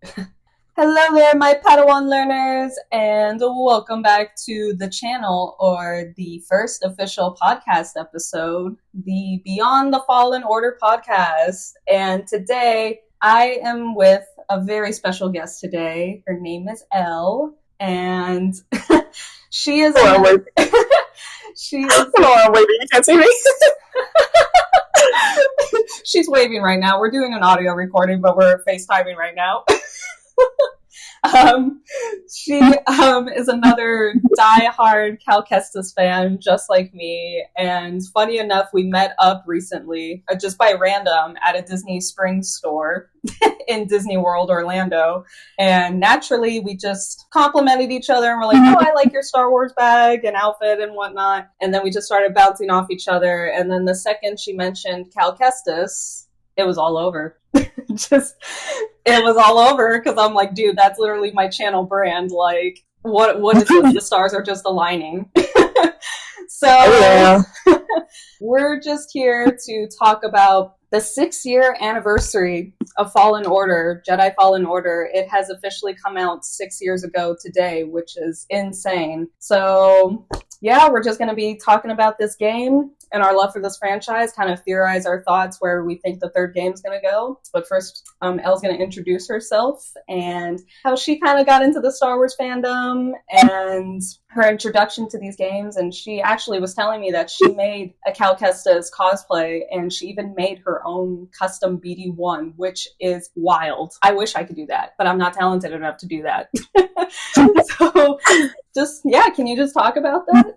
Hello there, my Padawan learners, and welcome back to the channel, or the first official podcast episode, the Beyond the Fallen Order podcast. And today, I am with a very special guest today. Her name is Elle, and she is Hold on, wait. she is Hold on, wait. You can't see me. she's waving right now. We're doing an audio recording, but we're FaceTiming right now. She is another die-hard Kestis fan, just like me. And funny enough, we met up recently, just by random, at a Disney Springs store in Disney World, Orlando. And naturally, we just complimented each other and we're like, oh, I like your Star Wars bag and outfit and whatnot. And then we just started bouncing off each other. And then the second she mentioned Kestis, it was all over. Just it was all over because I'm like, dude, that's literally my channel brand. Like, what is this? The stars are just aligning. So Oh, yeah. we're just here to talk about the 6-year anniversary of Fallen Order, Jedi Fallen Order. It has officially come out 6 years ago today, which is insane. So yeah, we're just going to be talking about this game and our love for this franchise, kind of theorize our thoughts where we think the third game's going to go. But first, Elle's going to introduce herself and how she kind of got into the Star Wars fandom and her introduction to these games. And she actually was telling me that she made a Cal Kestis cosplay, and she even made her own custom BD1, which is wild. I wish I could do that, but I'm not talented enough to do that. So just, yeah, can you just talk about that?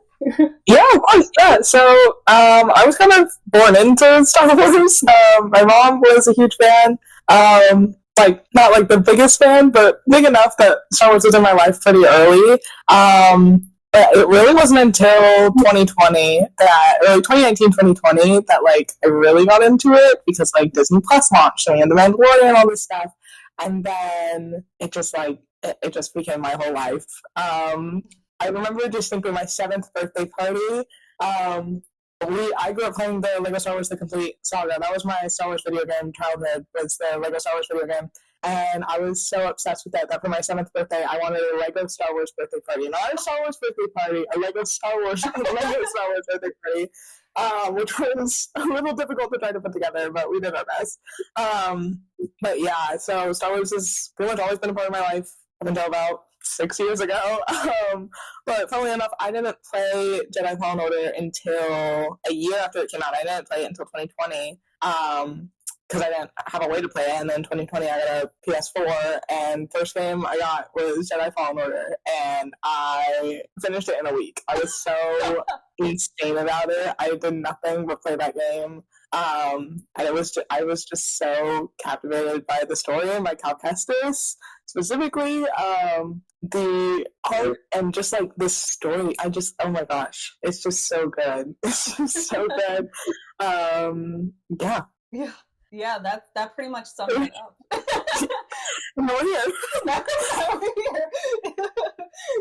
Yeah, of course, yeah. So, I was kind of born into Star Wars. My mom was a huge fan. Like, not like the biggest fan, but big enough that Star Wars was in my life pretty early. But it really wasn't until 2020 early 2019, 2020 that, like, I really got into it because, like, Disney Plus launched and The Mandalorian and all this stuff. And then it just, like, it just became my whole life. I remember distinctly my 7th birthday party. I grew up playing the Lego Star Wars: The Complete Saga. That was my Star Wars video game childhood. Was the Lego Star Wars video game, and I was so obsessed with that for my 7th birthday, I wanted a Lego Star Wars birthday party, not a Star Wars birthday party, a Lego Star Wars birthday party, which was a little difficult to try to put together, but we did our best. But yeah, so Star Wars has pretty much always been a part of my life up until about 6 years ago. But funnily enough, I didn't play Jedi Fallen Order until a year after it came out. I didn't play it until 2020. Because I didn't have a way to play it, and then 2020 I got a PS4, and first game I got was Jedi Fallen Order, and I finished it in a week. I was so insane about it. I did nothing but play that game. And I was just so captivated by the story and by Cal Kestis specifically. The art and just like this story, oh my gosh, it's just so good. It's just so good. Yeah. Yeah. Yeah, that pretty much sums it up. Now we're here. now we're here.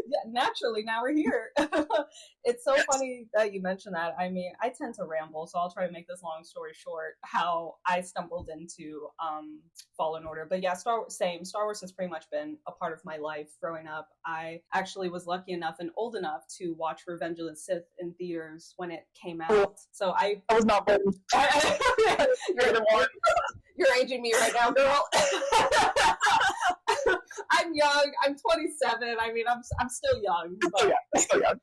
Yeah, naturally, now we're here. It's so funny that you mentioned that. I mean, I tend to ramble, so I'll try to make this long story short. How I stumbled into Fallen Order, but yeah, Star Wars has pretty much been a part of my life growing up. I actually was lucky enough and old enough to watch Revenge of the Sith in theaters when it came out. So I was not bad. You're aging me right now, girl. I'm young. I'm 27. I mean, I'm still young. But... still young.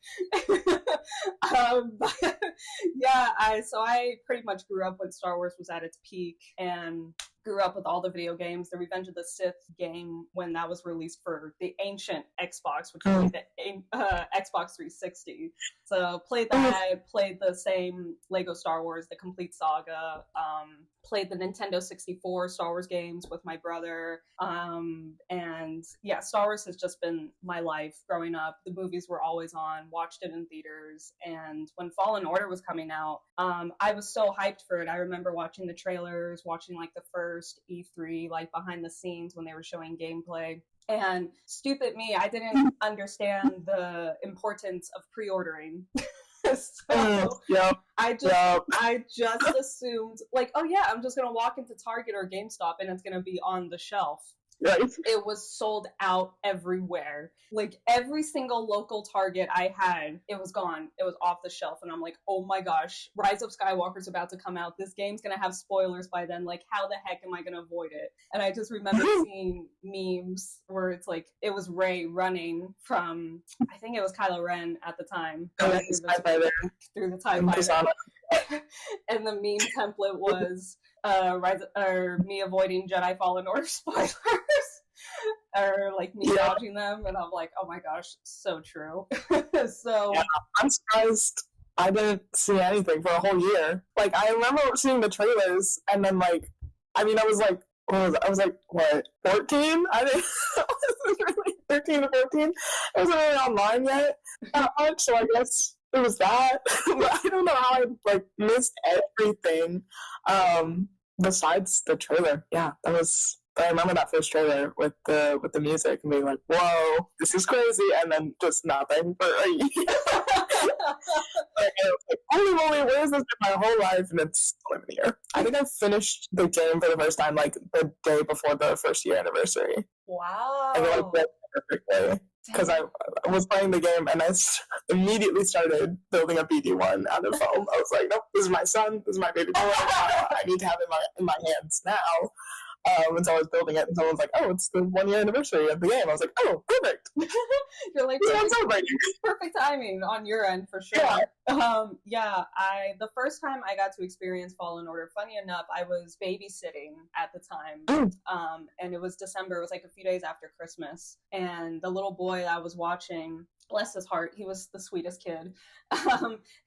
But yeah, I pretty much grew up when Star Wars was at its peak, and grew up with all the video games. The Revenge of the Sith game, when that was released for the ancient Xbox, which was like the Xbox 360. So played that, played the same Lego Star Wars, the complete saga, played the Nintendo 64 Star Wars games with my brother. And yeah, Star Wars has just been my life growing up. The movies were always on, watched it in theaters. And when Fallen Order was coming out, I was so hyped for it. I remember watching the trailers, watching like the first E3, like behind the scenes when they were showing gameplay. And stupid me, I didn't understand the importance of pre-ordering. So I just assumed, like, oh yeah, I'm just gonna walk into Target or GameStop and it's gonna be on the shelf. Right. It was sold out everywhere. Like every single local Target I had, it was gone. It was off the shelf. And I'm like, oh my gosh, Rise of Skywalker's about to come out. This game's going to have spoilers by then. Like, how the heck am I going to avoid it? And I just remember seeing memes where it's like, it was Rey running from, I think it was Kylo Ren at the time. Through the TIE Fighter. And the meme template was me avoiding Jedi Fallen Order spoilers. Or like me dodging them, and I'm like, oh my gosh, so true. So yeah, I'm surprised I didn't see anything for a whole year. Like I remember seeing the trailers, and then like, I mean, I was like, what, 14? I didn't. I wasn't really 13 or 14. I wasn't really online yet that much, so I guess it was that. But I don't know how I like missed everything. Besides the trailer, yeah, that was. I remember that first trailer with the music and being like, "Whoa, this is crazy," and then just nothing for a year. Like, holy moly, where has this been my whole life? And it's still in here. I think I finished the game for the first time like the day before the first year anniversary. Wow! I like that perfect day because I was playing the game and I immediately started building a BD1 out of foam. I was like, "Nope, this is my son. This is my baby boy. I need to have it in my hands now." And so I was building it, and someone's like, "Oh, it's the 1 year anniversary of the game." I was like, "Oh, perfect!" You're like, perfect timing on your end for sure. Yeah. The first time I got to experience Fallen Order, funny enough, I was babysitting at the time, and it was December. It was like a few days after Christmas, and the little boy I was watching, bless his heart, he was the sweetest kid.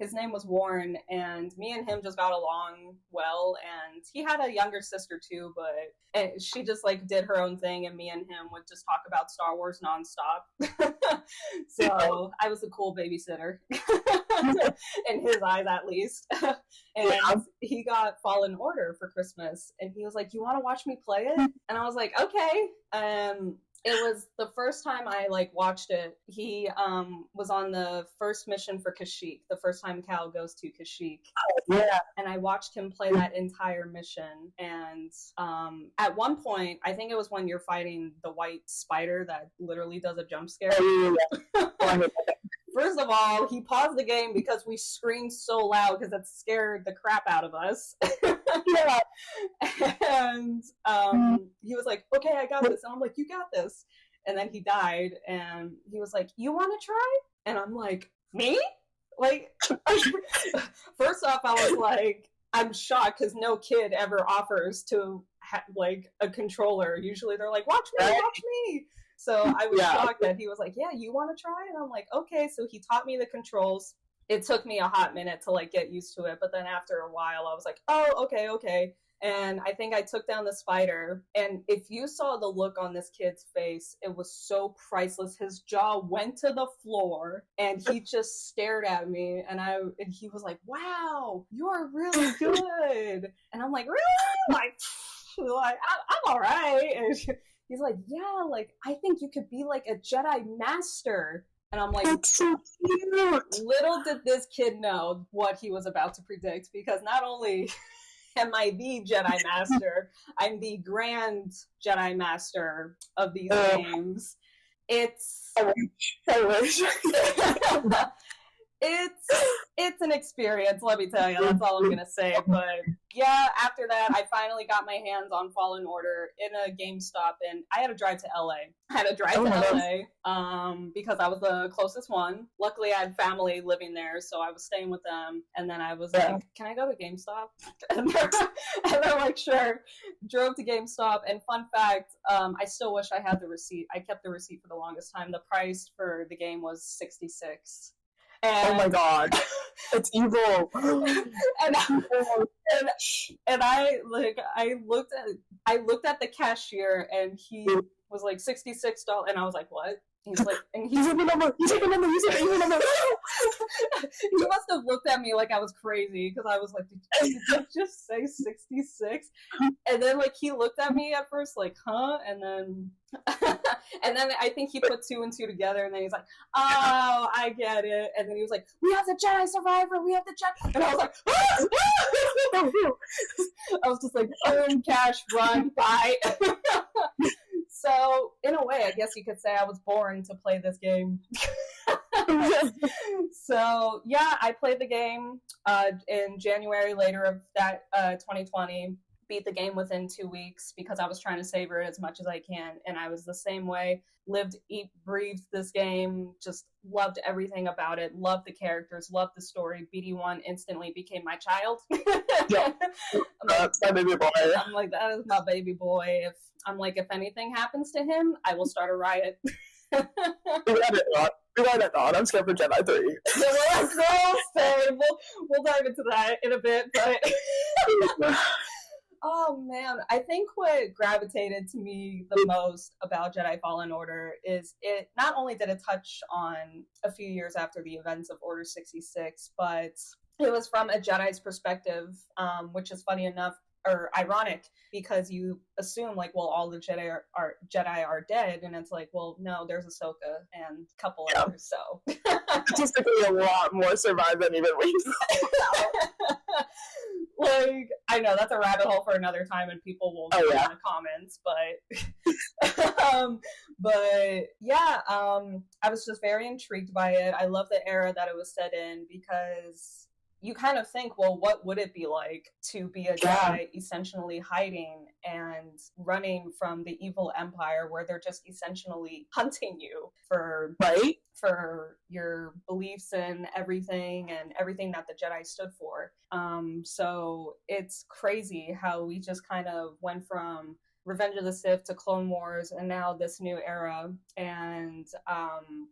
His name was Warren, and me and him just got along well, and he had a younger sister too, but she just like did her own thing, and me and him would just talk about Star Wars nonstop. So I was a cool babysitter in his eyes, at least. And he got Fallen Order for Christmas, and he was like, "You want to watch me play it?" And I was like, "Okay." It was the first time I like watched it. He was on the first mission for Kashyyyk, the first time Cal goes to Kashyyyk. Yeah. And I watched him play that entire mission. And at one point, I think it was when you're fighting the white spider that literally does a jump scare. First of all, he paused the game because we screamed so loud because it scared the crap out of us. Yeah. And he was like, "Okay, I got this." And I'm like, "You got this." And then he died, and he was like, "You want to try?" And I'm like, "Me?" Like, first off, I was like, I'm shocked because no kid ever offers to like a controller. Usually they're like, "Watch me, watch me." So I was shocked that he was like, "Yeah, you want to try?" And I'm like, "Okay." So he taught me the controls. It took me a hot minute to like get used to it, but then after a while I was like, "Oh, okay." And I think I took down the spider, and if you saw the look on this kid's face, it was so priceless. His jaw went to the floor and he just stared at me, and he was like, "Wow, you're really good." And I'm like, "Really?" Like I'm all right. And he's like, "Yeah, like I think you could be like a Jedi master." And I'm like, "That's so cute." Little did this kid know what he was about to predict, because not only am I the Jedi Master, I'm the Grand Jedi Master of these games. It's it's an experience, let me tell you. That's all I'm gonna say. But yeah, after that, I finally got my hands on Fallen Order in a GameStop, and I had to drive to LA. Because I was the closest one. Luckily, I had family living there, so I was staying with them. And then I was like, "Can I go to GameStop?" And they're like, "Sure." Drove to GameStop, and fun fact, I still wish I had the receipt. I kept the receipt for the longest time. The price for the game was $66. And, oh my god, it's evil. and I looked at the cashier, and he was like $66, and I was like, "What?" He's like, and he's like, "Number. You take a number. You take a number." He must have looked at me like I was crazy, because I was like, "Did you just say 66?" And then like he looked at me at first like, "Huh?" And then I think he put two and two together, and then he's like, "Oh, I get it." And then he was like, "We have the Jedi Survivor. We have the Jedi," and I was like, I was just like, "Boom, cash, run, buy." in a way, I guess you could say I was born to play this game. So yeah, I played the game in January later of that 2020. Beat the game within 2 weeks because I was trying to savor it as much as I can, and I was the same way. Lived, eat, breathed this game. Just loved everything about it. Loved the characters. Loved the story. BD1 instantly became my child. Yeah, that's my baby boy. I'm like, that is my baby boy. If anything happens to him, I will start a riot. We got it not. I'm scared for Jedi 3. Yeah, we'll dive into that in a bit, but oh man, I think what gravitated to me the most about Jedi Fallen Order is it not only did it touch on a few years after the events of Order 66, but it was from a Jedi's perspective, which is funny enough, or ironic, because you assume like, well, all the Jedi are dead, and it's like, well, no, there's Ahsoka and a couple others, so statistically a lot more survive than even we know. Like, I know that's a rabbit hole for another time, and people will in the comments, but yeah, I was just very intrigued by it. I love the era that it was set in, because you kind of think, well, what would it be like to be a Jedi essentially hiding and running from the evil Empire, where they're just essentially hunting you for your beliefs and everything that the Jedi stood for. So it's crazy how we just kind of went from Revenge of the Sith to Clone Wars, and now this new era, and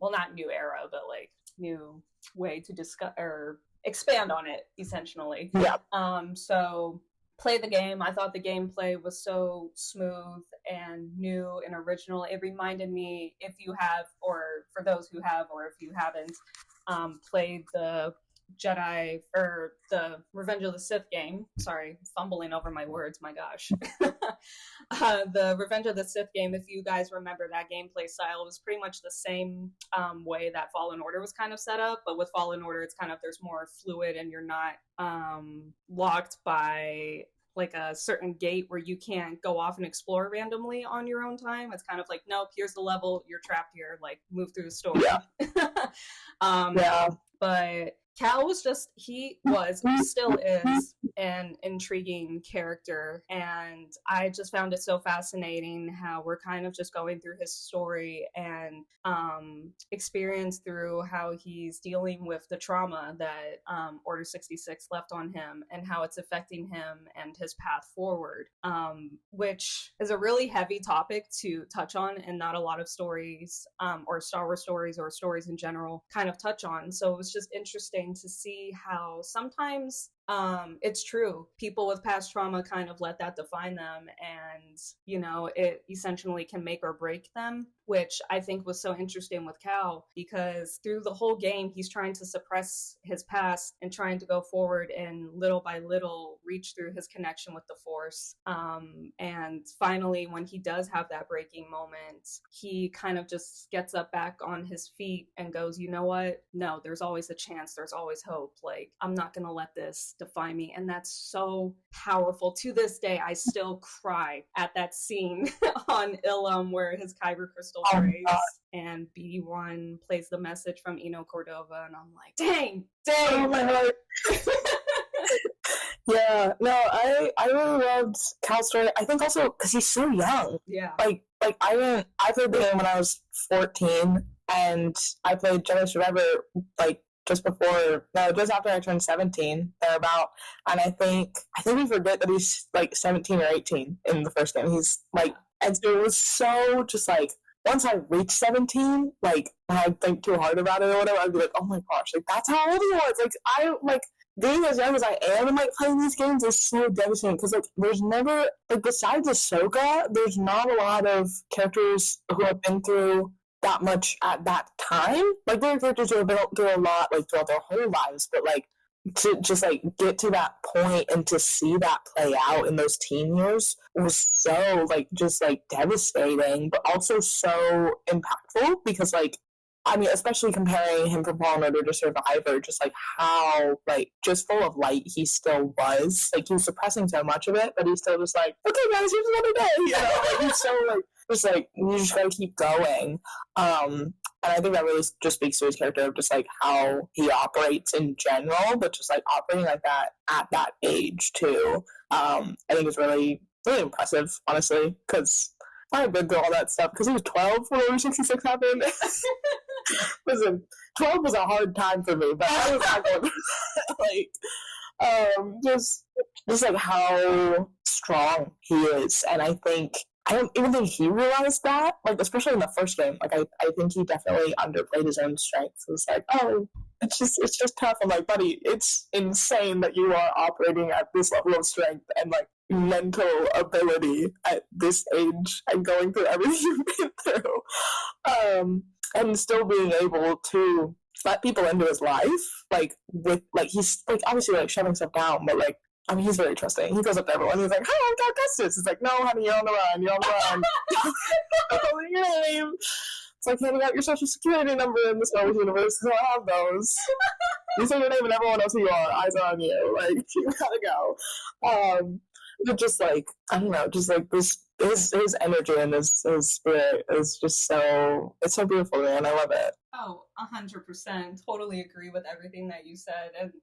well, not new era, but like new way to discuss or expand on it, essentially. Yeah. So play the game. I thought the gameplay was so smooth and new and original. It reminded me, if you have, or for those who have, or if you haven't, played the Jedi or the Revenge of the Sith game. Sorry, fumbling over my words, my gosh. The Revenge of the Sith game, if you guys remember that gameplay style, was pretty much the same way that Fallen Order was kind of set up, but with Fallen Order, it's kind of, there's more fluid, and you're not locked by like a certain gate where you can't go off and explore randomly on your own time. It's kind of like, nope, here's the level, you're trapped here, like move through the story. But Cal was just, he still is an intriguing character, and I just found it so fascinating how we're kind of just going through his story and experience through how he's dealing with the trauma that Order 66 left on him, and how it's affecting him and his path forward, which is a really heavy topic to touch on, and not a lot of stories or Star Wars stories or stories in general kind of touch on. So it was just interesting to see how sometimes it's true, people with past trauma kind of let that define them, and you know, it essentially can make or break them, which I think was so interesting with Cal, because through the whole game he's trying to suppress his past and trying to go forward and little by little reach through his connection with the Force, and finally when he does have that breaking moment, he kind of just gets up back on his feet and goes, you know what, no, there's always a chance, there's always hope, like I'm not gonna let this define me. And that's so powerful. To this day, I still cry at that scene on Ilum where his kyber crystal breaks and BD1 plays the message from Eno Cordova, and I'm like, dang, oh my heart. Yeah, no, I really loved Cal's story. I think also because he's so young. Yeah. Like I played the game when I was 14, and I played Jedi Survivor like just after I turned 17, thereabout. And I think we forget that he's like 17 or 18 in the first game. He's like, and so it was so just like, once I reached 17, like, and I think too hard about it or whatever, I'd be like, oh my gosh, like that's how old he was. Like I like being as young as I am and like playing these games is so devastating, because like there's never, like, besides Ahsoka, there's not a lot of characters who have been through that much at that time. Like there are characters who have been through a lot like throughout their whole lives, but like to just like get to that point and to see that play out in those teen years was so like just like devastating, but also so impactful, because like, I mean, especially comparing him from Fallen Order to Survivor, just like how like just full of light he still was. Like he was suppressing so much of it, but he's still just like, okay guys, here's another day. You know, like, he's so like just like you just gotta keep going. And I think that really just speaks to his character of just like how he operates in general, but just like operating like that at that age too. I think is really really impressive, honestly, because I've been through all that stuff because he was 12 when Order 66 happened. Listen, 12 was a hard time for me, but I was not going just like how strong he is, and I think I don't even think he realized that, like especially in the first game. Like I think he definitely underplayed his own strengths. It was like, oh, it's just tough. I'm like, buddy, it's insane that you are operating at this level of strength and like mental ability at this age and going through everything you've been through. And still being able to let people into his life, like with like he's like obviously like shutting stuff down, but like I mean he's very trusting. He goes up to everyone. He's like, "Hi, I'm Kestis." It's like, "No, honey, you're on the run. You're on the run." Calling your name. It's like handing out your social security number in the Star Wars universe. So I have those. You say your name and everyone knows who you are. Eyes on you. Like you gotta go. But just like I don't know, just like this. His energy and his spirit is just it's so beautiful, man. I love it. Oh, 100%. Totally agree with everything that you said. And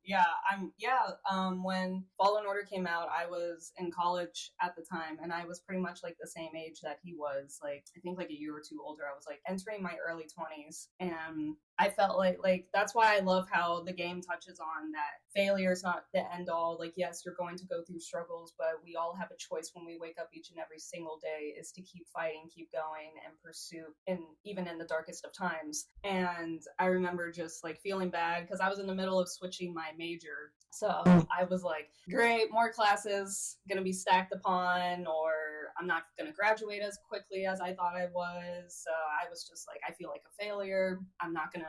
when Fallen Order came out, I was in college at the time, and I was pretty much like the same age that he was. Like I think like a year or two older. I was like entering my early 20s, and I felt like that's why I love how the game touches on that failure is not the end all. Like, yes, you're going to go through struggles, but we all have a choice when we wake up each and every single day is to keep fighting, keep going, and pursue, even in the darkest of times. And I remember just like feeling bad because I was in the middle of switching my major. So I was like, great, more classes gonna be stacked upon, or I'm not gonna graduate as quickly as I thought I was. So I was just like, I feel like a failure. I'm not gonna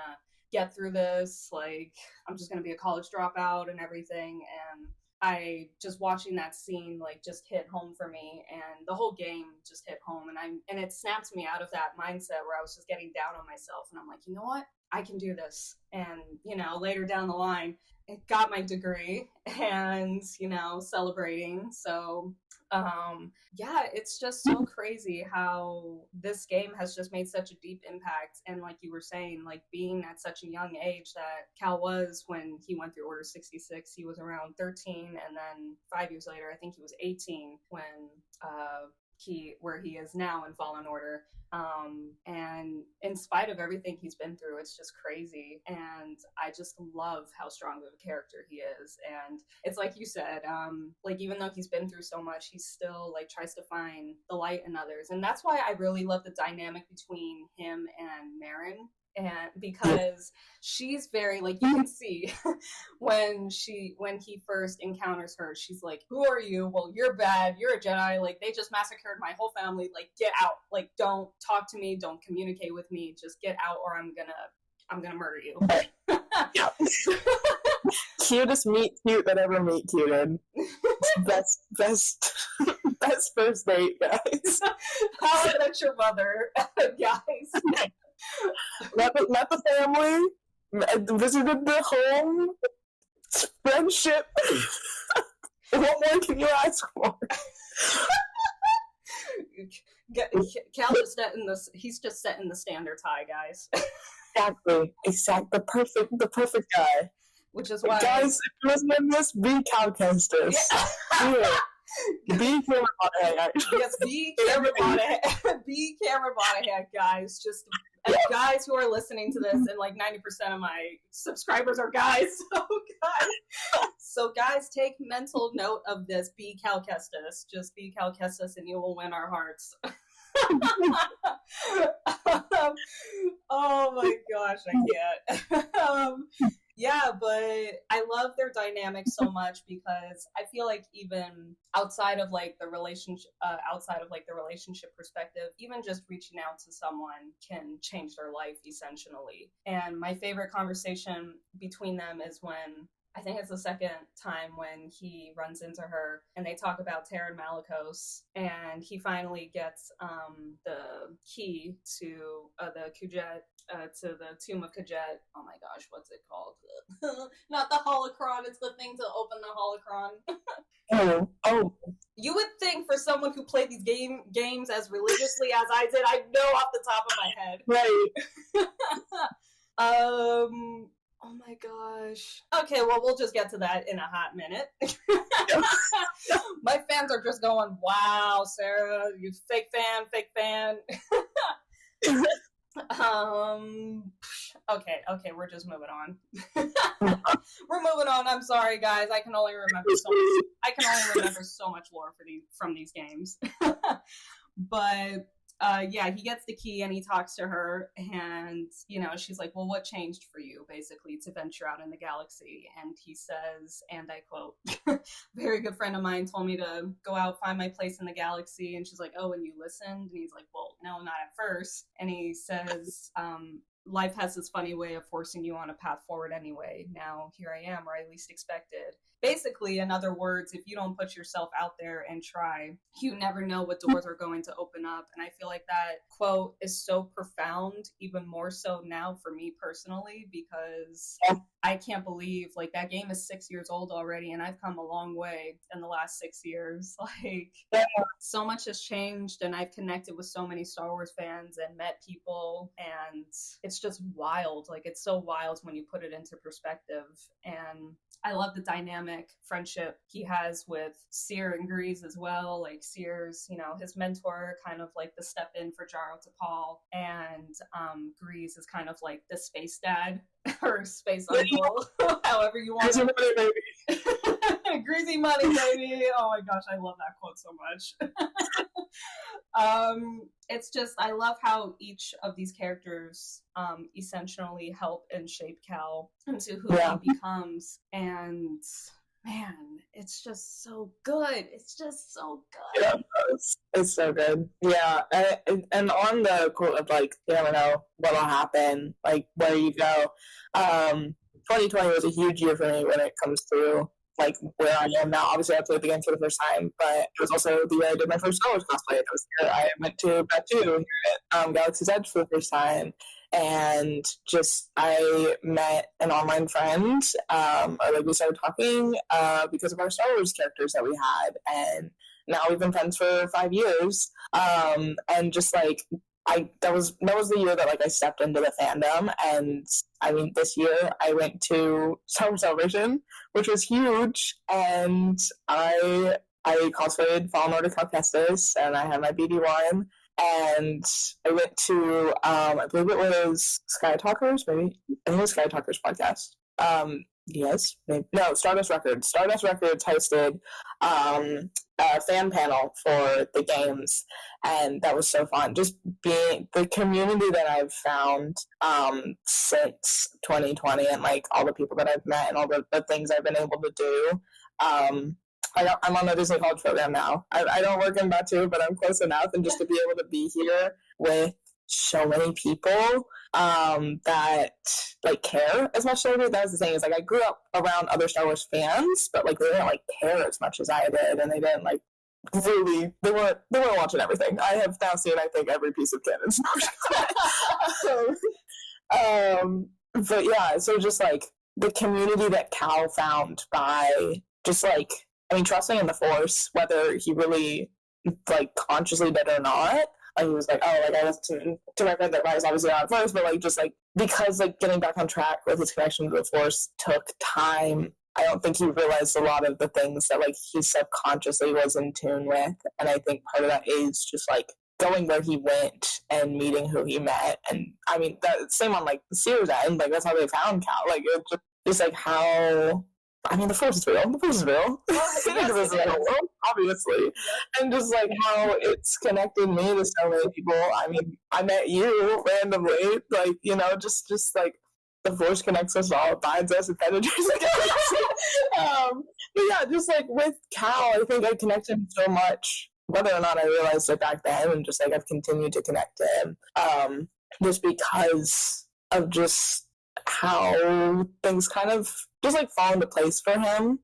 get through this. Like, I'm just gonna be a college dropout and everything. And I just watching that scene like just hit home for me, and the whole game just hit home, and it snapped me out of that mindset where I was just getting down on myself, and I'm like, you know what, I can do this. And later down the line, I got my degree, and celebrating. So it's just so crazy how this game has just made such a deep impact. And like you were saying, like being at such a young age that Cal was when he went through Order 66, he was around 13, and then 5 years later, I think he was 18 when where he is now in Fallen Order. And in spite of everything he's been through, it's just crazy. And I just love how strong of a character he is. And it's like you said, like even though he's been through so much, he still like tries to find the light in others. And that's why I really love the dynamic between him and Marin. And because she's very like, you can see when he first encounters her, she's like, who are you? Well, you're bad, you're a Jedi, like they just massacred my whole family, like get out, like don't talk to me, don't communicate with me, just get out or I'm gonna murder you. Yeah. Cutest meet cute that ever meet cuted. Best first date, guys. How I Met Your Mother, guys. Met the family, visited the home, friendship. What more can you ask for? Cal just he's just setting the standards high, guys. Exactly. The perfect guy. Which is why, guys, if you're listening to this, be Cal Kestis. Yeah. Be Cameron Monahan. Yes, be Cameron Monahan. Be Cameron Monahan, guys. Just guys who are listening to this, and like 90% of my subscribers are guys. So guys, take mental note of this. Be Cal Kestis. Just be Cal Kestis, and you will win our hearts. Oh my gosh, I can't. Yeah, but I love their dynamic so much because I feel like even outside of like the relationship perspective, even just reaching out to someone can change their life essentially. And my favorite conversation between them is when I think it's the second time when he runs into her and they talk about Terran Malicos, and he finally gets the key to the Kujet, to the Tomb of Kujet. Oh my gosh, what's it called? Not the holocron, it's the thing to open the holocron. Oh. You would think for someone who played these games as religiously as I did, I know off the top of my head. Right. Oh my gosh. Okay, well, we'll just get to that in a hot minute. My fans are just going, wow, Sarah, you fake fan. Okay, we're just moving on. We're moving on. I'm sorry, guys. I can only remember so much lore from these games. But yeah, he gets the key and he talks to her, and she's like, well, what changed for you basically to venture out in the galaxy? And he says, and I quote, very good friend of mine told me to go out, find my place in the galaxy. And she's like, oh, and you listened? And he's like, well, no, not at first. And he says, life has this funny way of forcing you on a path forward anyway. Now here I am where I least expected. Basically, in other words, if you don't put yourself out there and try, you never know what doors are going to open up. And I feel like that quote is so profound, even more so now for me personally, because I can't believe, like, that game is 6 years old already, and I've come a long way in the last 6 years. Like, so much has changed, and I've connected with so many Star Wars fans and met people, and it's just wild. Like, it's so wild when you put it into perspective. And I love the dynamic friendship he has with Seer and Grease as well. Like, Seer's, his mentor, kind of like the step in for Jaro Tapal, and Grease is kind of like the space dad or space uncle, however you want to. Greasy money, baby. Greasy money, baby. Oh my gosh, I love that quote so much. It's just, I love how each of these characters essentially help and shape Cal into who he becomes. And man, it's just so good. It's just so good. Yeah, it's so good. Yeah, and on the quote of, like, you never know what'll happen, like, where you go. 2020 was a huge year for me when it comes to, like, where I am now. Obviously, I played the game for the first time, but it was also the year I did my first Star Wars cosplay. It was the year I went to Batu here at Galaxy's Edge for the first time. And just, I met an online friend, we started talking because of our Star Wars characters that we had, and now we've been friends for 5 years. And just, like, that was the year that, like, I stepped into the fandom. And I mean, this year I went to Star Wars Celebration, which was huge, and I cosplayed Fallen Order Kestis, and I had my BD1. And I went to, I believe it was Sky Talkers, maybe? I think it was Sky Talkers podcast. Yes, maybe. No, Stardust Records. Stardust Records hosted a fan panel for the games, and that was so fun. Just being the community that I've found since 2020, and, like, all the people that I've met and all the things I've been able to do. I'm on the Disney College program now. I don't work in Batu, but I'm close enough, and just to be able to be here with so many people that, like, care as much as I did. That was the thing, is, like, I grew up around other Star Wars fans, but, like, they didn't, like, care as much as I did, and they didn't, like, really, they weren't watching everything. I have now seen, I think, every piece of canon Star Wars. But yeah, so just, like, the community that Cal found by just, like, I mean, trusting in the Force, whether he really, like, consciously did or not. Like, he was like, oh, like, I listened to my friend that was obviously not at first, but, like, just, like, because, like, getting back on track with his connection to the Force took time. I don't think he realized a lot of the things that, like, he subconsciously was in tune with. And I think part of that is just, like, going where he went and meeting who he met. And, I mean, that same on, like, the Sears end. Like, that's how they found Cal. Like, it's just like, how... I mean, the Force is real. The Force is real. Yes, world, obviously. And just, like, how it's connected me to so many people. I mean, I met you randomly. Like, just like, the Force connects us all, binds us, and penetrates the galaxy. But yeah, just, like, with Cal, I think I connected him so much, whether or not I realized it back then, and just, like, I've continued to connect to him. Just because of just how things kind of just like fall into place for him.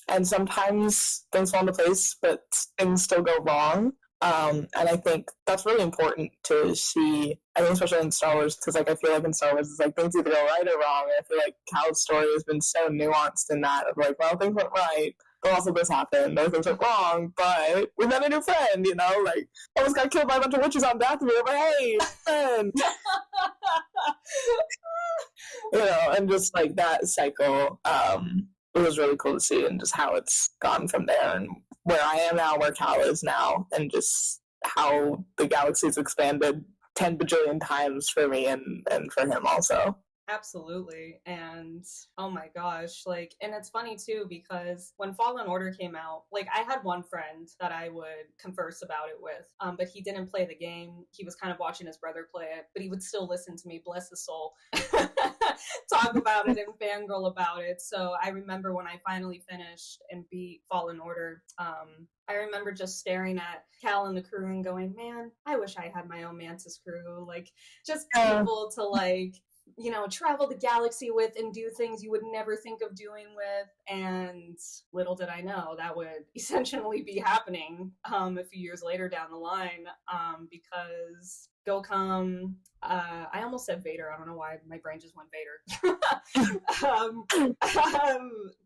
And sometimes things fall into place, but things still go wrong. And I think that's really important to see. I think especially in Star Wars, because like I feel like in Star Wars, it's like things either go right or wrong. And I feel like Cal's story has been so nuanced in that of like, well, things went right, but also this happened. Those things went wrong, but we met a new friend. You know, like almost got killed by a bunch of witches on Dathomir, but hey, friend. You know, and just like that cycle. It was really cool to see, and just how it's gone from there, and where I am now, where Cal is now, and just how the galaxy's expanded 10 bajillion times for me and for him also. Absolutely. And oh my gosh, like, and it's funny too, because when Fallen Order came out, like, I had one friend that I would converse about it with, but he didn't play the game. He was kind of watching his brother play it, but he would still listen to me, bless his soul, talk about it and fangirl about it. So I remember when I finally finished and beat Fallen Order, I remember just staring at Cal and the crew and going, man, I wish I had my own Mantis crew. Like, just people to, like, you know, travel the galaxy with and do things you would never think of doing with. And little did I know that would essentially be happening a few years later down the line, because Gokam, I almost said Vader. I don't know why my brain just went Vader.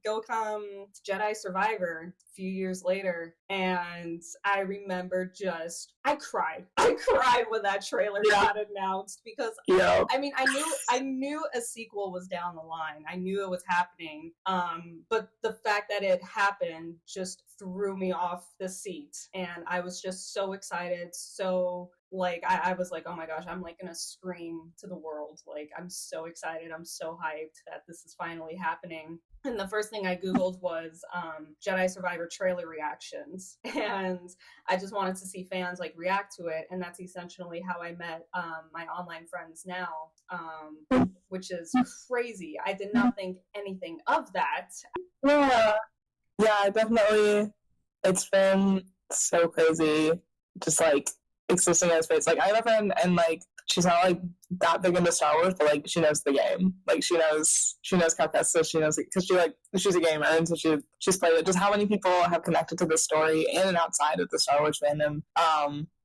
Gokam Jedi Survivor a few years later, and I remember I cried when that trailer got announced, because I mean, I knew a sequel was down the line. I knew it was happening, but the fact that it happened just threw me off the seat, and I was just so excited. So like I was like, oh my gosh, I'm like gonna scream to the world. Like, I'm so excited. I'm so hyped that this is finally happening. And the first thing I Googled was Jedi Survivor trailer reactions. And I just wanted to see fans like react to it. And that's essentially how I met my online friends now, which is crazy. I did not think anything of that. Yeah, definitely. It's been so crazy. Just like existing in space. Like, I have a friend, and like she's not like that big into Star Wars, but like she knows the game. Like she knows Kestis. She knows it because she's a gamer, and so she's played it. Just how many people have connected to the story in and outside of the Star Wars fandom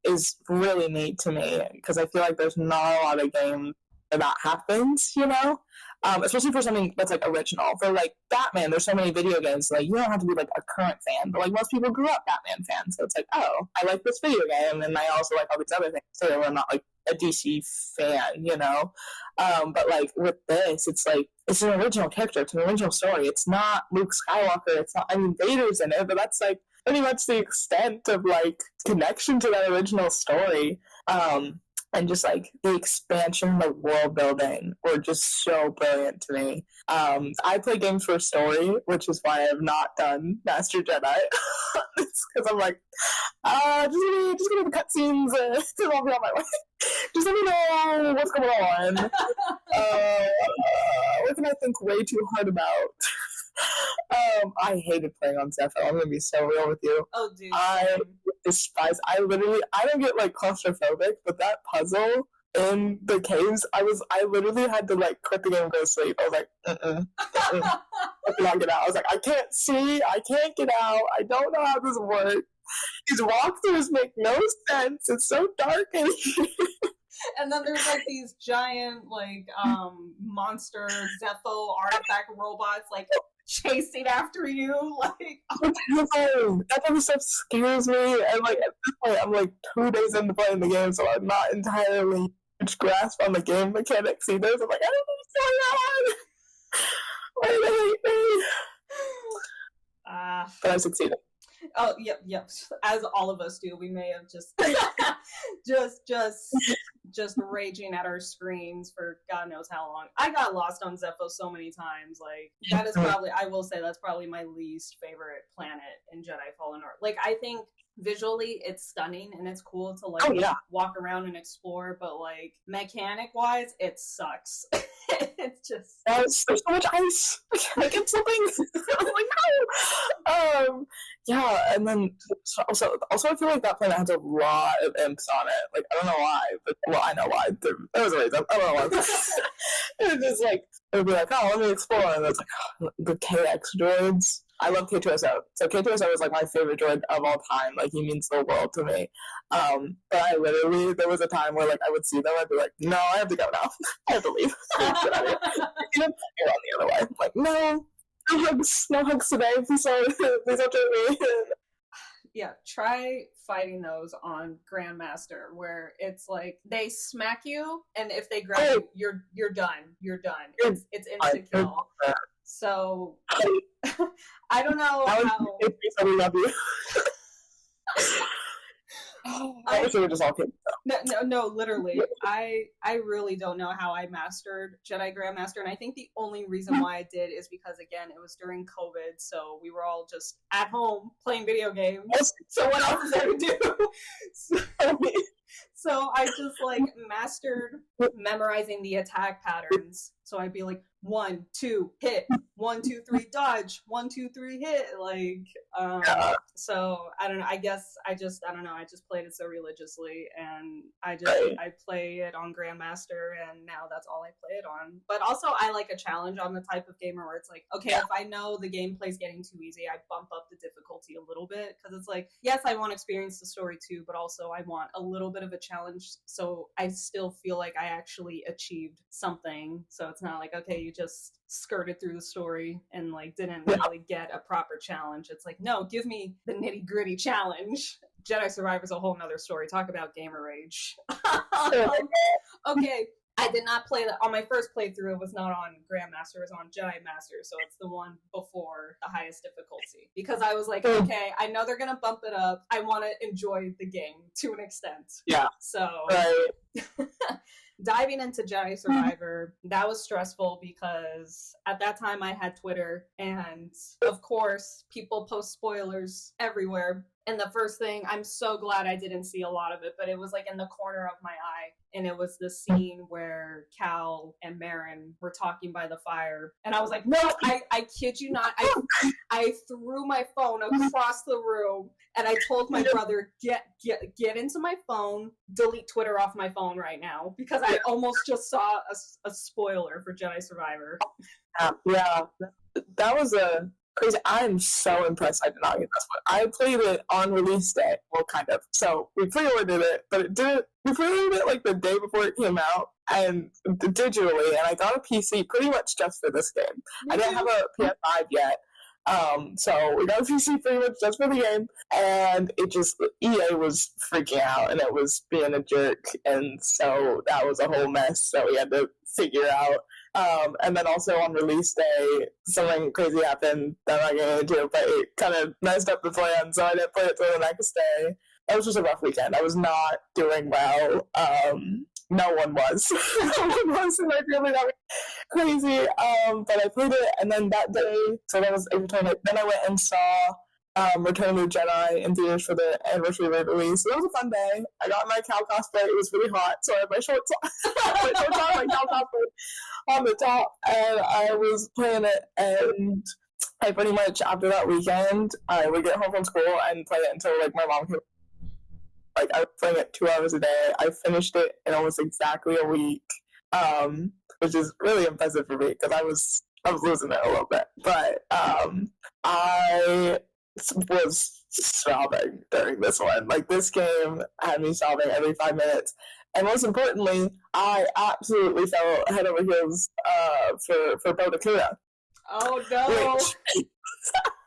is really neat to me, because I feel like there's not a lot of games where that happens, you know. Especially for something that's like original. For like Batman, there's so many video games, like you don't have to be like a current fan, but like most people grew up Batman fans, so it's like, oh, I like this video game, and I also like all these other things too. I'm not like a DC fan, you know. But like with this, it's like it's an original character, it's an original story. It's not Luke Skywalker. It's not. I mean, Vader's in it, but that's like pretty much the extent of like connection to that original story. And just like the expansion, the world building were just so brilliant to me. I play games for story, which is why I have not done Master Jedi. It's because I'm like, just give me the cutscenes, and I'll be on my way. Just let me know what's going on. What can I think way too hard about? I hated playing on Zephyr. I'm gonna be so real with you. Oh, dude. I despise. I don't get like claustrophobic, but that puzzle in the caves, I literally had to like quit the game and go to sleep. I was like, I cannot get out. I was like, I can't see. I can't get out. I don't know how this works. These walkthroughs make no sense. It's so dark in here. And then there's like these giant like monster Zepho artifact robots like chasing after you. Like, that type of stuff scares me. And like at this point, I'm like 2 days into playing the game, so I'm not entirely grasp on the game mechanics either. So I'm like, I don't know what's going on. Why do they hate me? But I succeeded. Oh, yep. As all of us do, we may have just raging at our screens for God knows how long. I got lost on Zepho so many times. Like, that is probably, I will say, that's probably my least favorite planet in Jedi Fallen Order. Like, I think visually it's stunning and it's cool to walk around and explore, but like mechanic wise it sucks. It's just there's so much ice. I get something. I'm like, no. And then also I feel like that planet has a lot of imps on it. Like, I don't know why, but I know why. There was a reason. I don't know why. It was just like, it would be like, oh, let me explore, and it's like, oh, the KX droids. I love K2SO. So K2SO is like my favorite droid of all time. Like, he means the world to me. But I literally, there was a time where like I would see them, I'd be like, no, I have to go now. I have to leave. Get out of here. You're on the other way. I'm like, no hugs today. Please don't take me. Yeah, try fighting those on Grandmaster, where it's like they smack you, and if they grab you, you're done. You're done. It's instant kill. So I don't know how. I love you. I wish we were just all kidding. No, literally. I really don't know how I mastered Jedi Grandmaster, and I think the only reason why I did is because, again, it was during COVID, so we were all just at home playing video games. So what else is there to do? So I just like mastered memorizing the attack patterns. So I'd be like, 1, 2, hit, 1, 2, 3, dodge, 1, 2, 3, hit. Like, so I don't know. I guess I just played it so religiously, and I play it on Grandmaster, and now that's all I play it on. But also, I like a challenge. I'm the type of gamer where it's like, okay, if I know the gameplay's getting too easy, I bump up the difficulty a little bit, because it's like, yes, I want to experience the story too, but also I want a little bit of a challenge, so I still feel like I actually achieved something. So it's not like, okay, you just skirted through the story and like didn't really get a proper challenge. It's like, no, give me the nitty gritty challenge. Jedi Survivor's a whole nother story. Talk about gamer rage. Okay, I did not play that on my first playthrough. It was not on Grandmaster, it was on Jedi Master, so it's the one before the highest difficulty, because I was like, okay, I know they're gonna bump it up, I want to enjoy the game to an extent. So diving into Jedi Survivor, that was stressful because at that time I had Twitter, and of course people post spoilers everywhere. And the first thing, I'm so glad I didn't see a lot of it, but it was like in the corner of my eye, and it was the scene where Cal and Marin were talking by the fire, and I was like, no, I kid you not, I threw my phone across the room, and I told my brother, get into my phone, delete Twitter off my phone right now, because I almost just saw a spoiler for Jedi Survivor. Yeah, that was a crazy. I'm so impressed I did not get this one. I played it on release day. Well, kind of. So we pre-ordered it, but it didn't. We pre-ordered it like the day before it came out, and digitally, and I got a PC pretty much just for this game. I didn't have a PS5 yet. So we got a PC pretty much just for the game, and EA was freaking out, and it was being a jerk, and so that was a whole mess that we had to figure out. And then also on release day, something crazy happened that I'm not getting into, but it kind of messed up the plan, so I didn't play it till the next day. It was just a rough weekend. I was not doing well. No one was. No one was, and I really got crazy. But I played it, and then that day, so that was April 20th, then I went and saw Return of the Jedi in theaters for the anniversary release. So that was a fun day. I got my Cal cosplay. It was really hot, so I had my shorts on, my Cal cosplay on the top, and I was playing it, and I pretty much, after that weekend, I would get home from school and play it until, like, my mom came. Like, I was playing it 2 hours a day. I finished it in almost exactly a week, which is really impressive for me, because I was losing it a little bit. But I was sobbing during this one. Like, this game had me sobbing every 5 minutes. And most importantly, I absolutely fell head over heels for Boba Kura. Oh, no.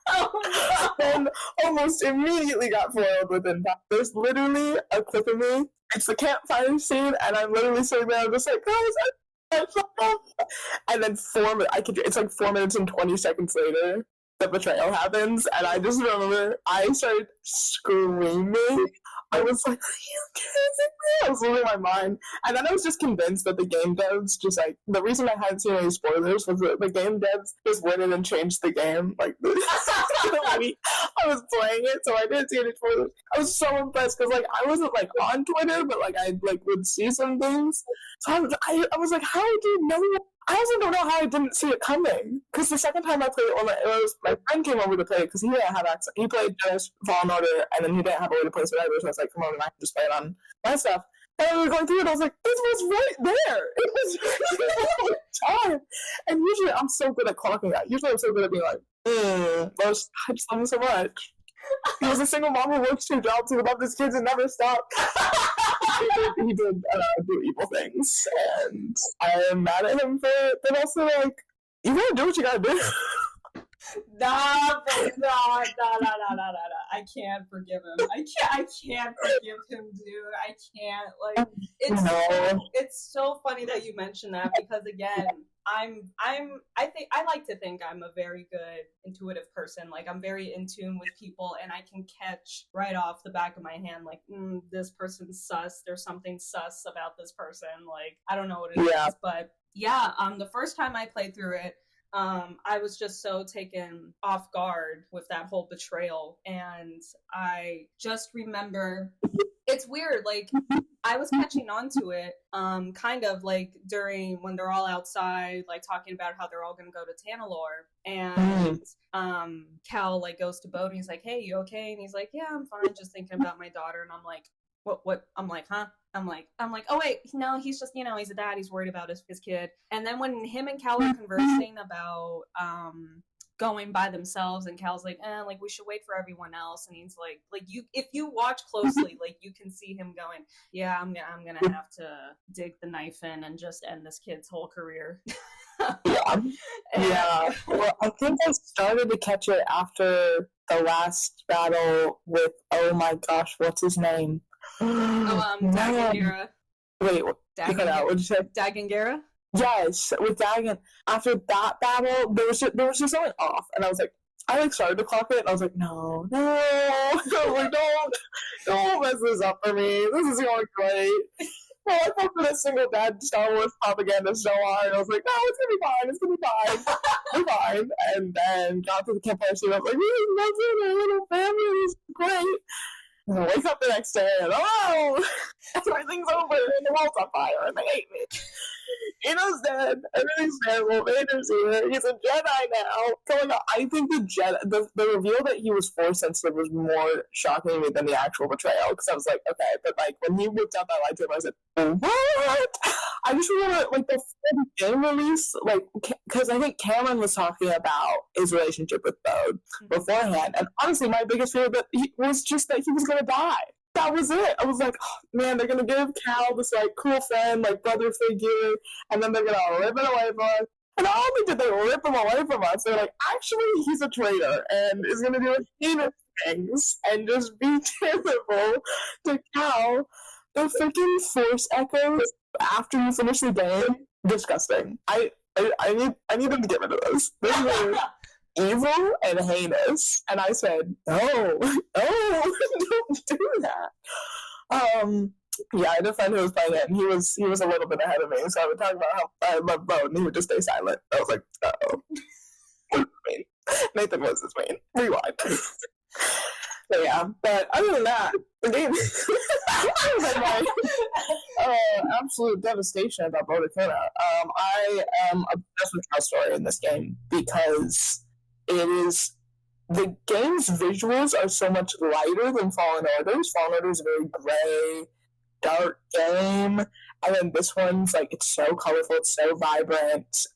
Oh, no. And almost immediately got foiled within time. There's literally a clip of me. It's the campfire scene, and I'm literally sitting there, I'm just like, and then it's like 4 minutes and 20 seconds later, the betrayal happens, and I just remember I started screaming I was like, are you kidding me? I was losing my mind. And then I was just convinced that the game devs just like, the reason I hadn't seen any spoilers was that the game devs just went in and changed the game. Like, the week I was playing it, so I didn't see any spoilers. I was so impressed because, like, I wasn't, like, on Twitter, but, like, I, like, would see some things. So I was like, how do you know? I also don't know how I didn't see it coming. Because the second time I played it, my friend came over to play it because he didn't have access. He played just Fallen Order, and then he didn't have a way to play Survivor, so I was like, come on, I can just play it on my stuff. And I was going through it, I was like, this was right there. It was right all the time. And usually I'm so good at clocking that. Usually I'm so good at being like, I just love him so much. He was a single mom who works 2 jobs, who loved his kids and never stopped. He did do evil things, and I am mad at him for it, but also, like, you gotta do what you gotta do. No. I can't forgive him. I can't forgive him, dude. I can't. Like, it's so funny that you mentioned that because, again, I like to think I'm a very good intuitive person. Like, I'm very in tune with people, and I can catch right off the back of my hand, like, this person's sus. There's something sus about this person. Like, I don't know what it is, but yeah. The first time I played through it, I was just so taken off guard with that whole betrayal, and I just remember, it's weird, like, I was catching on to it, kind of like during when they're all outside, like talking about how they're all gonna go to Tanalor, and Cal like goes to Bo and he's like, hey, you okay? And he's like, yeah, I'm fine, just thinking about my daughter. And I'm like, what? I'm like, huh? I'm like, oh wait, no, he's just, he's a dad, he's worried about his kid. And then when him and Cal are conversing about going by themselves, and Cal's like, like, we should wait for everyone else, and he's like you, if you watch closely, like, you can see him going, yeah, I'm gonna have to dig the knife in and just end this kid's whole career. Yeah. Well, I think I started to catch it after the last battle with, oh my gosh, what's his name? Dagangera. Wait, what did you say? Dagangera? Yes, with Dagon. After that battle, there was just something off, and I was like, I started to clock it, and I was like, no, like, don't mess this up for me. This is going great. Well, I felt for that single dad Star Wars propaganda so hard. I was like, no, it's gonna be fine. We're fine. And then got to the campfire scene. I was like, this is nothing. Our little family is great. And I wake up the next day and everything's over and the world's on fire and they hate me. Eno's dead. Everything's terrible. Vader's here. He's a Jedi now. So, like, I think the reveal that he was Force sensitive was more shocking to me than the actual betrayal. Because I was like, okay, but like when he whipped out that lightsaber, I said, what? I just remember like the game release, like, because I think Cameron was talking about his relationship with Bode beforehand, and honestly, my biggest fear was just that he was gonna die. That was it. I was like, oh, man, they're gonna give Cal this like cool friend, like brother figure, and then they're gonna rip it away from us. And not only did they rip him away from us, they're like, actually, he's a traitor and is gonna do heinous things and just be terrible to Cal. The freaking Force echoes after you finish the game, disgusting. I need them to get rid of those. This is evil and heinous. And I said, no, don't do that. Yeah, I had a friend who was playing it, and he was a little bit ahead of me, so I would talk about how I love Bo, and he would just stay silent. I was like, uh-oh. Nathan was his main. Rewind. So yeah, but other than that, the game was like my absolute devastation about Bodekona. I am obsessed with Cal's story in this game because the game's visuals are so much lighter than Fallen Orders. Fallen Order is a very gray, dark game, and then this one's like, it's so colorful, it's so vibrant,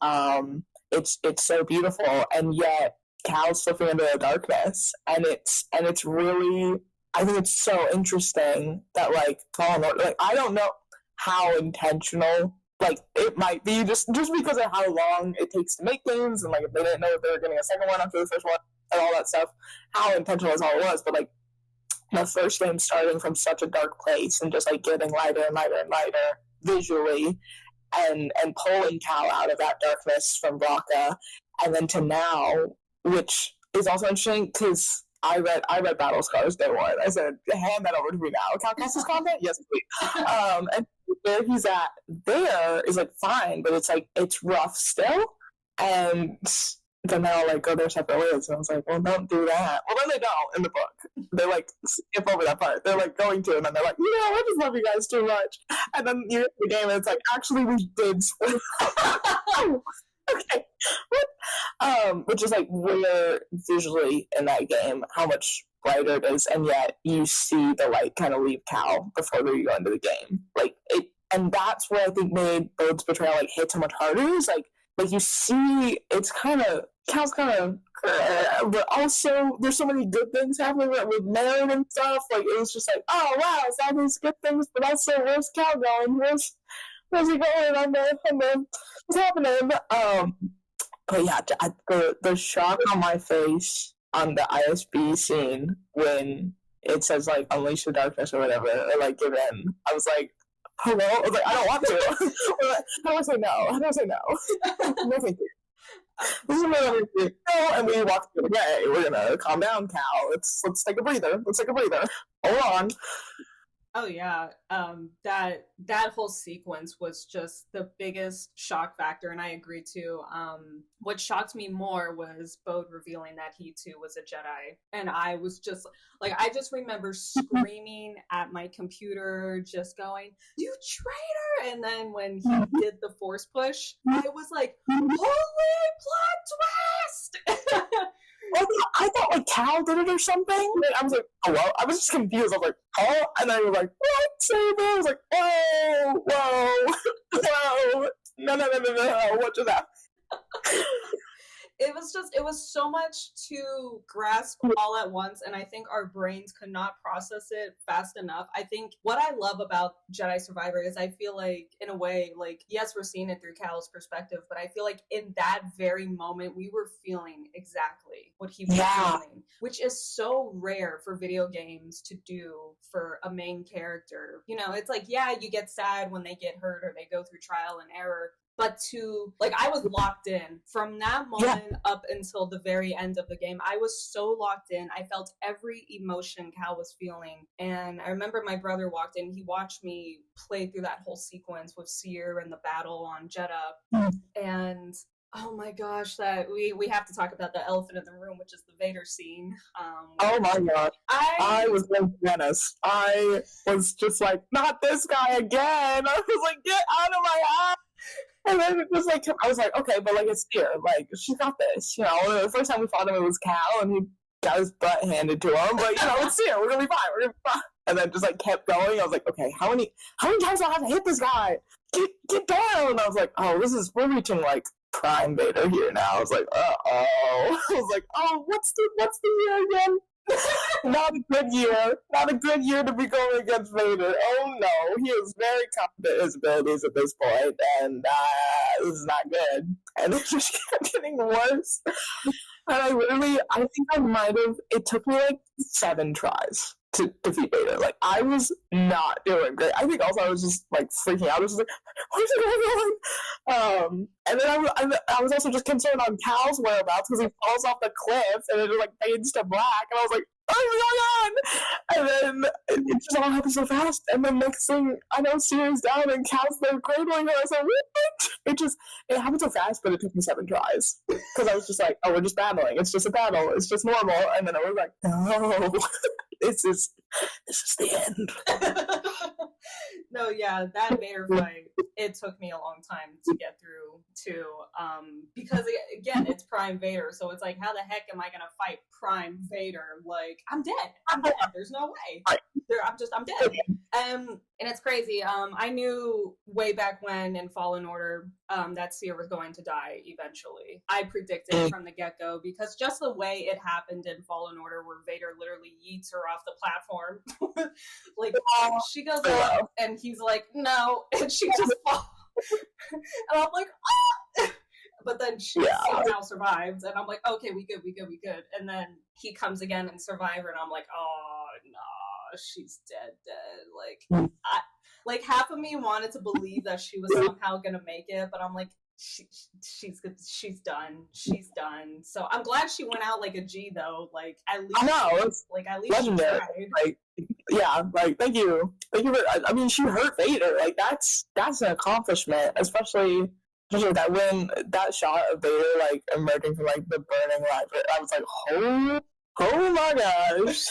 it's so beautiful, and yet Cal's slipping into the darkness, and it's really, I think it's so interesting that like Fallen Order, like, I don't know how intentional, like, it might be just because of how long it takes to make games, and like if they didn't know if they were getting a second one after the first one and all that stuff, how intentional is all it was, but like the first game starting from such a dark place and just like getting lighter and lighter and lighter visually, and pulling Cal out of that darkness from Raqqa, and then to now, which is also interesting because read Battle Scars day one. I said, hand that over to me now. Cal Kestis content? Yes, please. And where he's at there is like fine, but it's like it's rough still. And then they'll like go their separate ways. And I was like, well, don't do that. Well, then they don't in the book. They like skip over that part. They're like going to, and then they're like, I just love you guys too much. And then you get the game, and it's like, actually, we did split. Okay. What? Which is like where visually in that game, how much brighter it is, and yet you see the light kind of leave Cal before you go into the game. Like it, and that's where I think made Bode's betrayal like hit so much harder. Is like you see, it's kind of Cal's kind of, but also there's so many good things happening with Marin and stuff. Like it was just like, oh wow, it's all these good things, but also where's Cal going? Where's he going? What's happening? But yeah, the shock on my face on the ISB scene when it says like unleash the darkness or whatever, or like give in. I was like, hello? I was like, I don't want to. How do I say no? How do I say no? No, thank you. This is another thing. No, and we walked the other way. We're gonna calm down, Cal. Let's take a breather. Hold on. Oh yeah, that whole sequence was just the biggest shock factor, and I agree too. What shocked me more was Bode revealing that he too was a Jedi, and I was just like, I just remember screaming at my computer, just going, "You traitor!" And then when he did the Force push, I was like, "Holy plot twist!" I thought like Cal did it or something. And I was like, hello? I was just confused. I was like, oh, and then you were like, what? Saber? I was like, oh, whoa, no, what just happened? It was so much to grasp all at once, and I think our brains could not process it fast enough. I think what I love about Jedi Survivor is I feel like, in a way, like, yes, we're seeing it through Cal's perspective, but I feel like in that very moment, we were feeling exactly what he was feeling, which is so rare for video games to do for a main character. You know, it's like, yeah, you get sad when they get hurt or they go through trial and error, but to, like, I was locked in from that moment up until the very end of the game. I was so locked in. I felt every emotion Cal was feeling. And I remember my brother walked in. He watched me play through that whole sequence with Seer and the battle on Jeddah. And oh my gosh, that we have to talk about the elephant in the room, which is the Vader scene. Oh my god. I was going bananas. I was just like, not this guy again. I was like, get out of my house. And then it was like, I was like, okay, but like it's Seer, like she got this, you know. The first time we fought him, it was Cal, and he got his butt handed to him. But you know, it's Seer, we're gonna be fine. And then just like kept going. I was like, okay, how many times do I have to hit this guy? Get down. I was like, oh, we're reaching like prime Vader here now. I was like, I was like, oh, what's the year again? Not a good year to be going against Vader. Oh no, he is very confident in his abilities at this point, and this is not good. And it just kept getting worse. And I think I might have, it took me like 7 tries to defeat Vader. Like, I was not doing great. I think also I was just like freaking out. I was just like, what is going on? And then I was also just concerned on Cal's whereabouts because he falls off the cliff and it just like fades to black. And I was like, oh my god! And then it just all happened so fast. And then next thing I know, Siri's down and Cal's there cradling her. I was like, what? It happened so fast, but it took me 7 tries because I was just like, oh, we're just battling. It's just a battle. It's just normal. And then I was like, no. This is the end. No, yeah, that Vader fight, it took me a long time to get through too. Because again, it's Prime Vader, so it's like, how the heck am I gonna fight Prime Vader? Like, I'm dead. There's no way. I'm dead. And it's crazy. I knew way back when in Fallen Order that Seer was going to die eventually. I predicted from the get-go because just the way it happened in Fallen Order where Vader literally yeets her off the platform. Like, she goes up and he's like, no, and she just falls. And I'm like, ah! But then she somehow survived, and I'm like, okay, we good. And then he comes again in Survivor, and I'm like, oh no, she's dead. Like, half of me wanted to believe that she was somehow gonna make it, but I'm like, she's done. She's done. So I'm glad she went out like a G though. Like at least I know, it's at least legendary. she tried. Like, yeah, like thank you. I mean, she hurt Vader. Like that's an accomplishment, especially that when that shot of Vader like emerging from like the burning light. I was like, oh my gosh,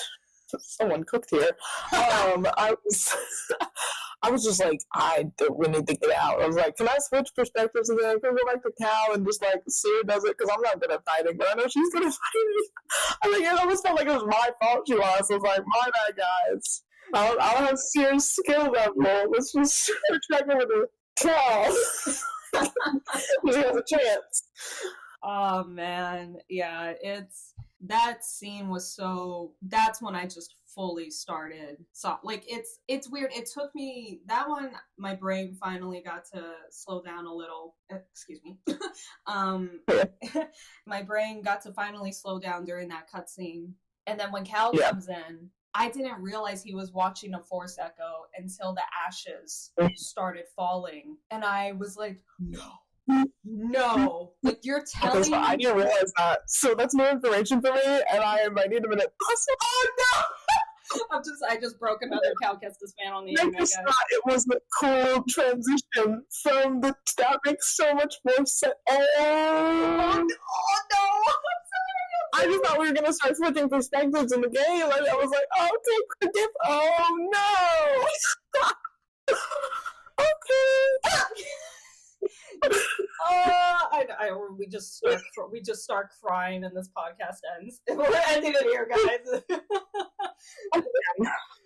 someone cooked here. I was just like, we need to get out. I was like, can I switch perspectives again? Can we go back to Cal and just like Seer does it? Because I'm not good at fighting, but I know she's good at fighting. I think it almost felt like it was my fault she lost. I was like, my bad, guys. I don't have Seer's skill level. Let's just check over to Cal. She has a chance. Oh man, yeah, that scene was so. That's when I just fully started. So like it's weird. It took me that one. My brain finally got to slow down a little. Excuse me. My brain got to finally slow down during that cutscene, and then when Cal comes in. I didn't realize he was watching a Force Echo until the ashes started falling. And I was like, no. Like, you're telling me. I didn't realize that. So that's new information for me, and I need a minute. Oh, no! I just broke another Cal Kestis fan on the internet, guys. Thought it was a cool transition from that makes so much more sense. Oh no! I just thought we were gonna start switching perspectives in the game, and I was like, okay, oh no! Okay. We just start crying, and this podcast ends. We're ending it here, guys.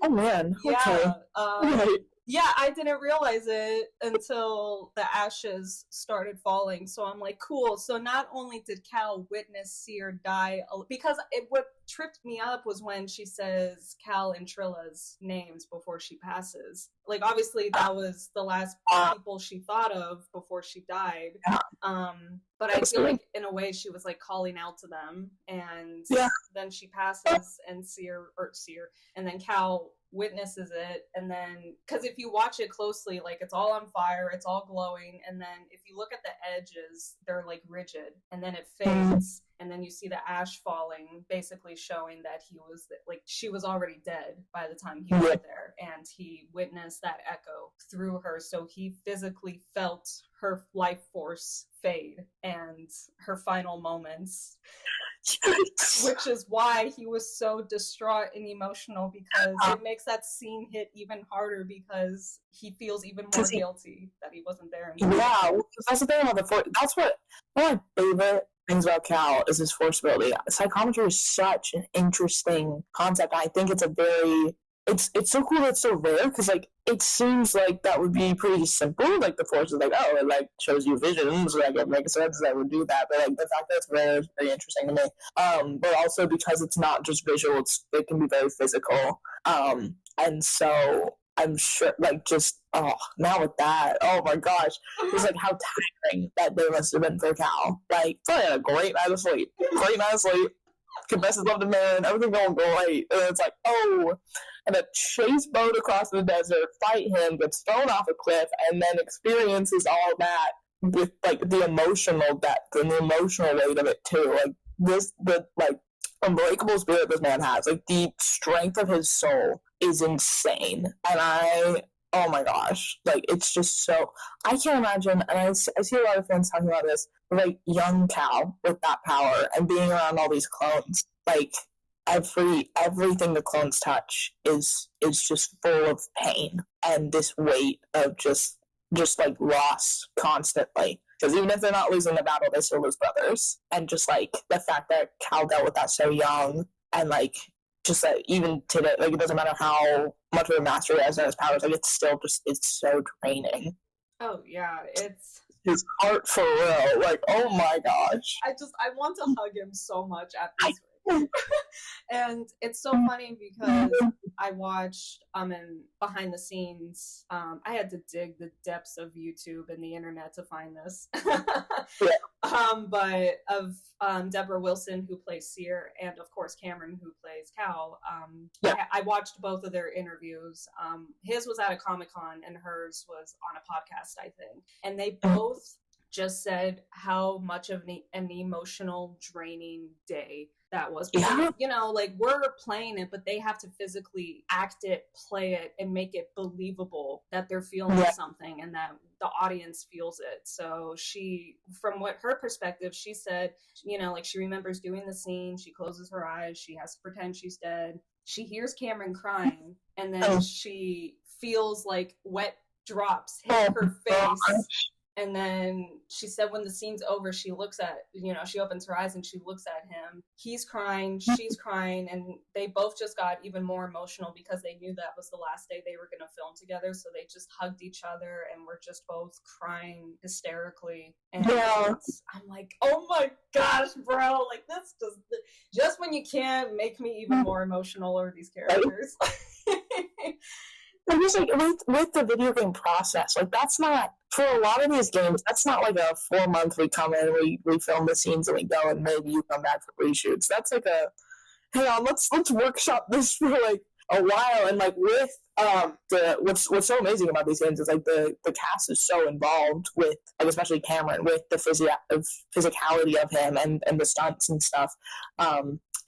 Oh man. Yeah. Okay. Yeah, I didn't realize it until the ashes started falling. So I'm like, cool. So not only did Cal witness Seer die, because what tripped me up was when she says Cal and Trilla's names before she passes. Like, obviously, that was the last people she thought of before she died. But I feel like, in a way, she was, like, calling out to them. And then she passes, and Seer, and then Cal witnesses it, and then because if you watch it closely, like it's all on fire, it's all glowing, and then if you look at the edges, they're like rigid, and then it fades, and then you see the ash falling, basically showing that she was already dead by the time he went there, and he witnessed that echo through her, so he physically felt her life force fade and her final moments. Which is why he was so distraught and emotional, because it makes that scene hit even harder, because he feels even more guilty that he wasn't there anymore. Yeah, that's the thing about the Force. That's one of my favorite things about Cal is his Force ability. Psychometry is such an interesting concept. I think it's it's so cool that it's so rare, because like it seems like that would be pretty simple. Like the Force is like, oh, it like shows you visions, like it makes sense that it would do that. But like the fact that it's rare is very interesting to me. But also because it's not just visual, it can be very physical. And so I'm sure, like, just now with that, oh my gosh, it was like how tiring that day must have been for Cal. Like, probably had a great night of sleep. Confesses love to man, everything going great, and it's like, and a chase boat across the desert, fight him, gets thrown off a cliff, and then experiences all that with like the emotional depth and the emotional weight of it too. Like the unbreakable spirit this man has, like the strength of his soul is insane, and oh my gosh, like it's just so, I can't imagine, and I see a lot of fans talking about this, like young Cal with that power and being around all these clones, like everything the clones touch is just full of pain and this weight of just like loss constantly. Because even if they're not losing the battle, they still lose brothers. And just like the fact that Cal dealt with that so young, and like just that even today, like it doesn't matter how much of a master he has in his powers, like it's still it's so draining. Oh yeah, it's his heart for real. Like, oh my gosh. I want to hug him so much at this rate. And it's so funny because I watched and behind the scenes, I had to dig the depths of YouTube and the internet to find this. But of Deborah Wilson, who plays Seer, and of course Cameron, who plays Cal. I watched both of their interviews. His was at a Comic-Con and hers was on a podcast, I think. And they both just said how much of an emotional draining day that was. Yeah. You know, like, we're playing it, but they have to physically act it, play it, and make it believable that they're feeling something and that the audience feels it. So she, from what her perspective, she said, you know, like, she remembers doing the scene, she closes her eyes, she has to pretend she's dead. She hears Cameron crying, and then she feels like wet drops hit her face. And then she said when the scene's over, she looks at, you know, she opens her eyes and she looks at him. He's crying, she's crying, and they both just got even more emotional because they knew that was the last day they were going to film together. So they just hugged each other and were just both crying hysterically. And I'm like, oh my gosh, bro, like, this just when you can't make me even more emotional over these characters. I'm just like, with the video game process, like, that's not, for a lot of these games, that's not like a 4-month, we come in, we film the scenes and we go, and maybe you come back for reshoots. That's like a, hang on, let's workshop this for like a while. And like, with what's so amazing about these games is like the cast is so involved with, like, especially Cameron, with the physicality of him and the stunts and stuff.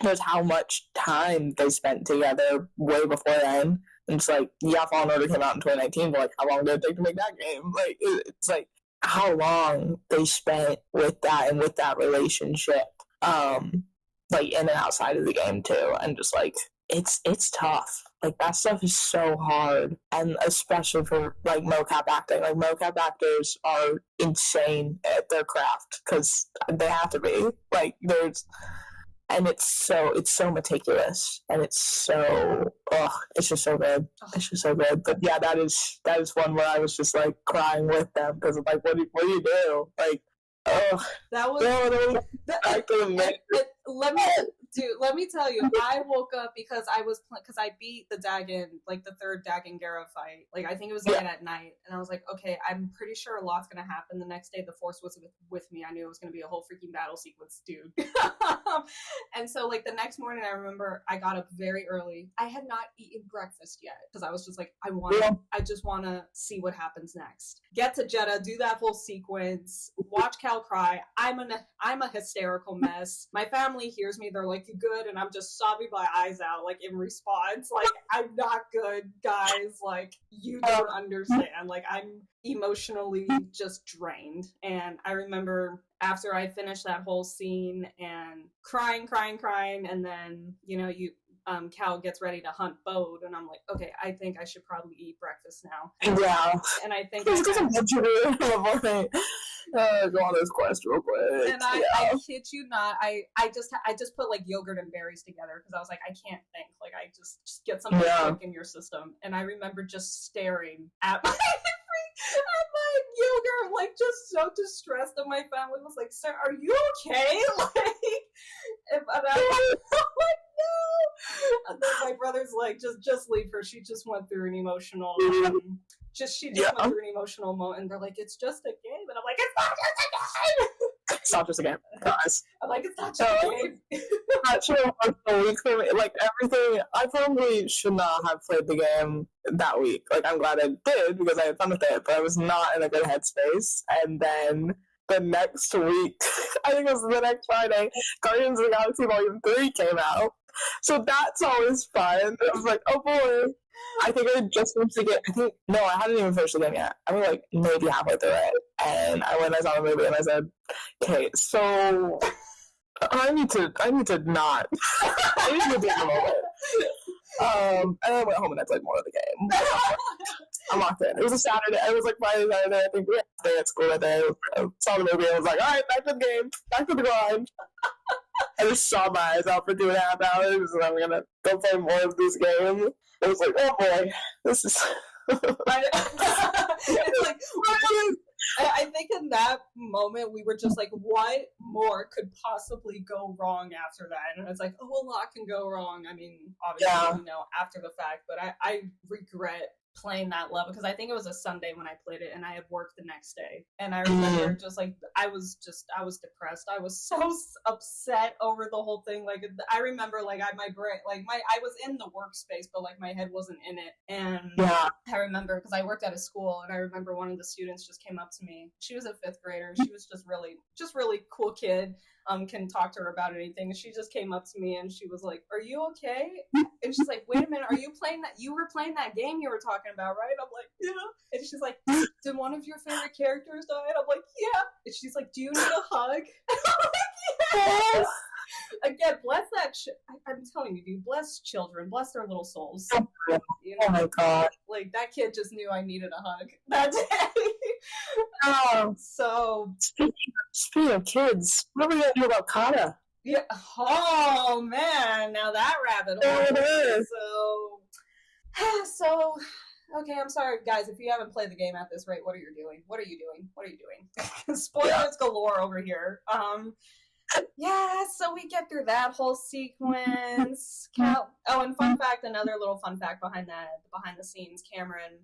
There's how much time they spent together way before then. And it's like, yeah, Fallen Order came out in 2019, but like, how long did it take to make that game? Like, it's like how long they spent with that and with that relationship, like, in and outside of the game too. And just like, it's tough. Like, that stuff is so hard, and especially for like mocap acting. Like, mocap actors are insane at their craft because they have to be. Like, and it's so meticulous, and it's just so good. It's just so good. But yeah, that is one where I was just like crying with them because like, what do you do? Like, that was let me tell you, I woke up because I beat the Dagon, like the third Dagon Gera fight. Like, I think it was like at night, and I was like, okay, I'm pretty sure a lot's gonna happen. The next day, the Force was with me. I knew it was gonna be a whole freaking battle sequence, dude. And so, like, the next morning, I remember I got up very early. I had not eaten breakfast yet because I was just like, I just want to see what happens next. Get to Jeddah, do that whole sequence, watch Cal cry. I'm a hysterical mess. My family hears me. They're like, you good? And I'm just sobbing my eyes out, like, in response. Like, I'm not good, guys. Like, you don't understand. Like, I'm emotionally just drained. And I remember after I finished that whole scene and crying, and then, you know, Cal gets ready to hunt Bode, and I'm like, okay, I think I should probably eat breakfast now. And I think go on this quest real quick. And I kid you not, I just put like yogurt and berries together because I was like, I can't think. Like, I just get something quick in your system. And I remember just staring at my yogurt, like, just so distressed. And my family was like, sir, are you okay? Like, and I'm like, no. And then my brother's like, just leave her. She just went through an emotional went through an emotional moment. And they're like, it's just a game. And I'm like, it's not just a game. It's not just a game, guys. I'm like, it's not just a game. Actually, like, everything, I probably should not have played the game that week. Like, I'm glad I did because I had fun with it, but I was not in a good headspace. And then the next week, I think it was the next Friday, Guardians of the Galaxy Volume 3 came out. So that's always fun. I was like, oh boy. I think I just finished the game. I hadn't even finished the game yet. I was like maybe halfway through it. And I went and I saw the movie and I said, okay, so I need to not. I need to take a moment. And I went home and I played more of the game. I'm locked in. It was a Saturday. It was like Friday, Saturday. I think we had to stay at school that day. I saw the movie and I was like, all right, back to the game. Back to the grind. I just saw my eyes out for 2.5 hours and I'm going to go play more of this game. I was like, oh boy, this is... It's like, I think in that moment we were just like, what more could possibly go wrong after that? And it's like, oh, a lot can go wrong. I mean, obviously, you know, after the fact, but I regret playing that level because I think it was a Sunday when I played it and I had work the next day. And I remember just like I was depressed. I was so upset over the whole thing. Like I remember like my brain like I was in the workspace but like my head wasn't in it. And I remember because I worked at a school and I remember one of the students just came up to me. She was a 5th grader. She was just really cool kid. Can talk to her about anything. She just came up to me and she was like, "Are you okay?" And she's like, "Wait a minute, are you playing that? You were playing that game you were talking about, right?" I'm like, "Yeah." And she's like, "Did one of your favorite characters die?" And I'm like, "Yeah." And she's like, "Do you need a hug?" And I'm like, "Yes." Again, bless that. I'm telling you, dude, bless children, bless their little souls. You know, oh my god! Like that kid just knew I needed a hug that day. So speaking of kids, what are we gonna do about Kata? Yeah. Oh man, now that rabbit hole. So okay, I'm sorry guys if you haven't played the game at this rate. What are you doing? What are you doing? Spoilers galore over here. Yeah, so we get through that whole sequence. And another little fun fact behind the scenes, Cameron,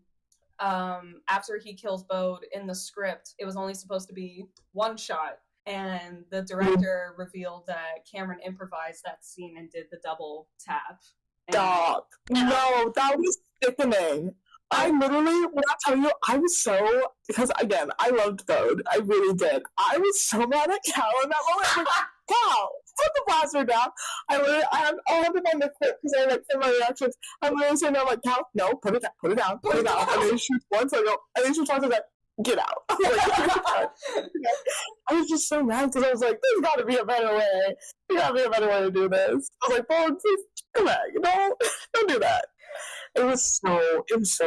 after he kills Bode in the script, it was only supposed to be one shot. And the director revealed that Cameron improvised that scene and did the double tap. Stop. No, that was sickening. I literally, when I tell you, I was so, because again, I loved Bode. I really did. I was so mad at Cal in that moment. I was like, Cal, put the blaster down. I'll have to find the clip because I like my reactions. I'm literally saying, I'm like, Cal, no, put it down. And then he shoots once, I go, and then she talks like, get out. I was just so mad because I was like, there's got to be a better way. There's got to be a better way to do this. I was like, Bode, please, come back. Don't do that. It was so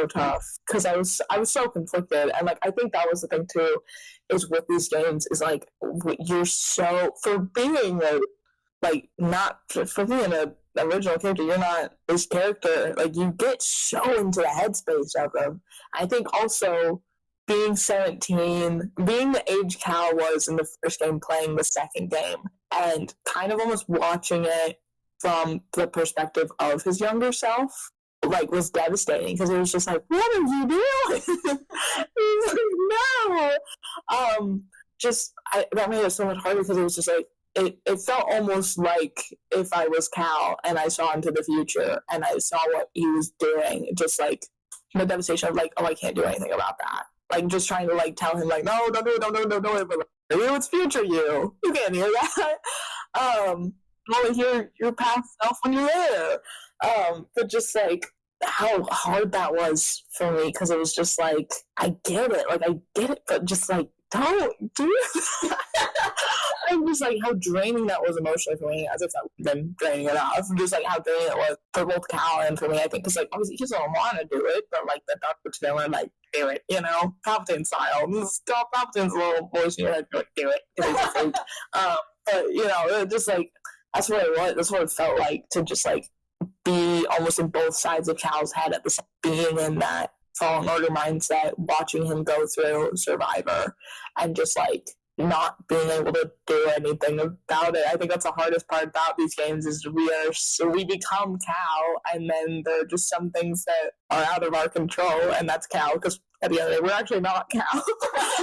tough because I was so conflicted, and like I think that was the thing too, is with these games is like you're so for being not for being an original character, you're not this character, like you get so into the headspace of them. I think also being 17, being the age Cal was in the first game, playing the second game, and kind of almost watching it from the perspective of his younger self. Like was devastating because it was just like, what are you doing? He was like, no. That made it so much harder because it was just like it felt almost like if I was Cal and I saw into the future and I saw what he was doing, just like the devastation of like, oh, I can't do anything about that. Like just trying to like tell him like, no, don't do it, but like, it's future you can't hear that. Only hear your past self when you're there. But just like how hard that was for me because it was just like I get it, but just like don't do it. And just like how draining that was emotionally for me, as if that would have been draining enough. Just like how draining it was for both Cal and for me, I think, because like obviously he doesn't want to do it, but like the doctor feeling like do it, Palpatine style. Stop Palpatine's little voice in your head, like do it. But just like that's what it was. That's what it felt like to just like be almost in both sides of Cal's head at the same, being in that Fallen Order mindset, watching him go through Survivor, and just like not being able to do anything about it. I think that's the hardest part about these games is we become Cal, and then there are just some things that are out of our control, and that's Cal, because at the end of the day, we're actually not Cal.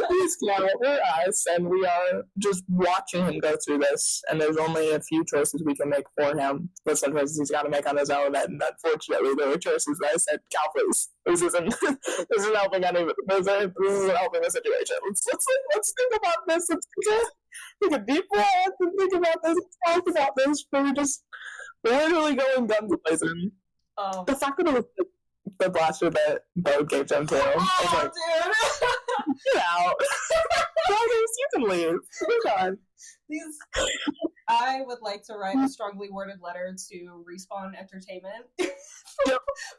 He's Cal, we're us, and we are just watching him go through this, and there's only a few choices we can make for him, but some choices he's got to make on his own, and unfortunately, there were choices that I said, Cal, please, this isn't helping anyone. This isn't helping the situation. Let's think about this. Let's take a deep breath and think about this. Talk about this. We're just literally going guns blazing. The fact that it was the blaster that Bode gave them to. Oh, like, dude! Get out. You can leave. You're done. I would like to write a strongly worded letter to Respawn Entertainment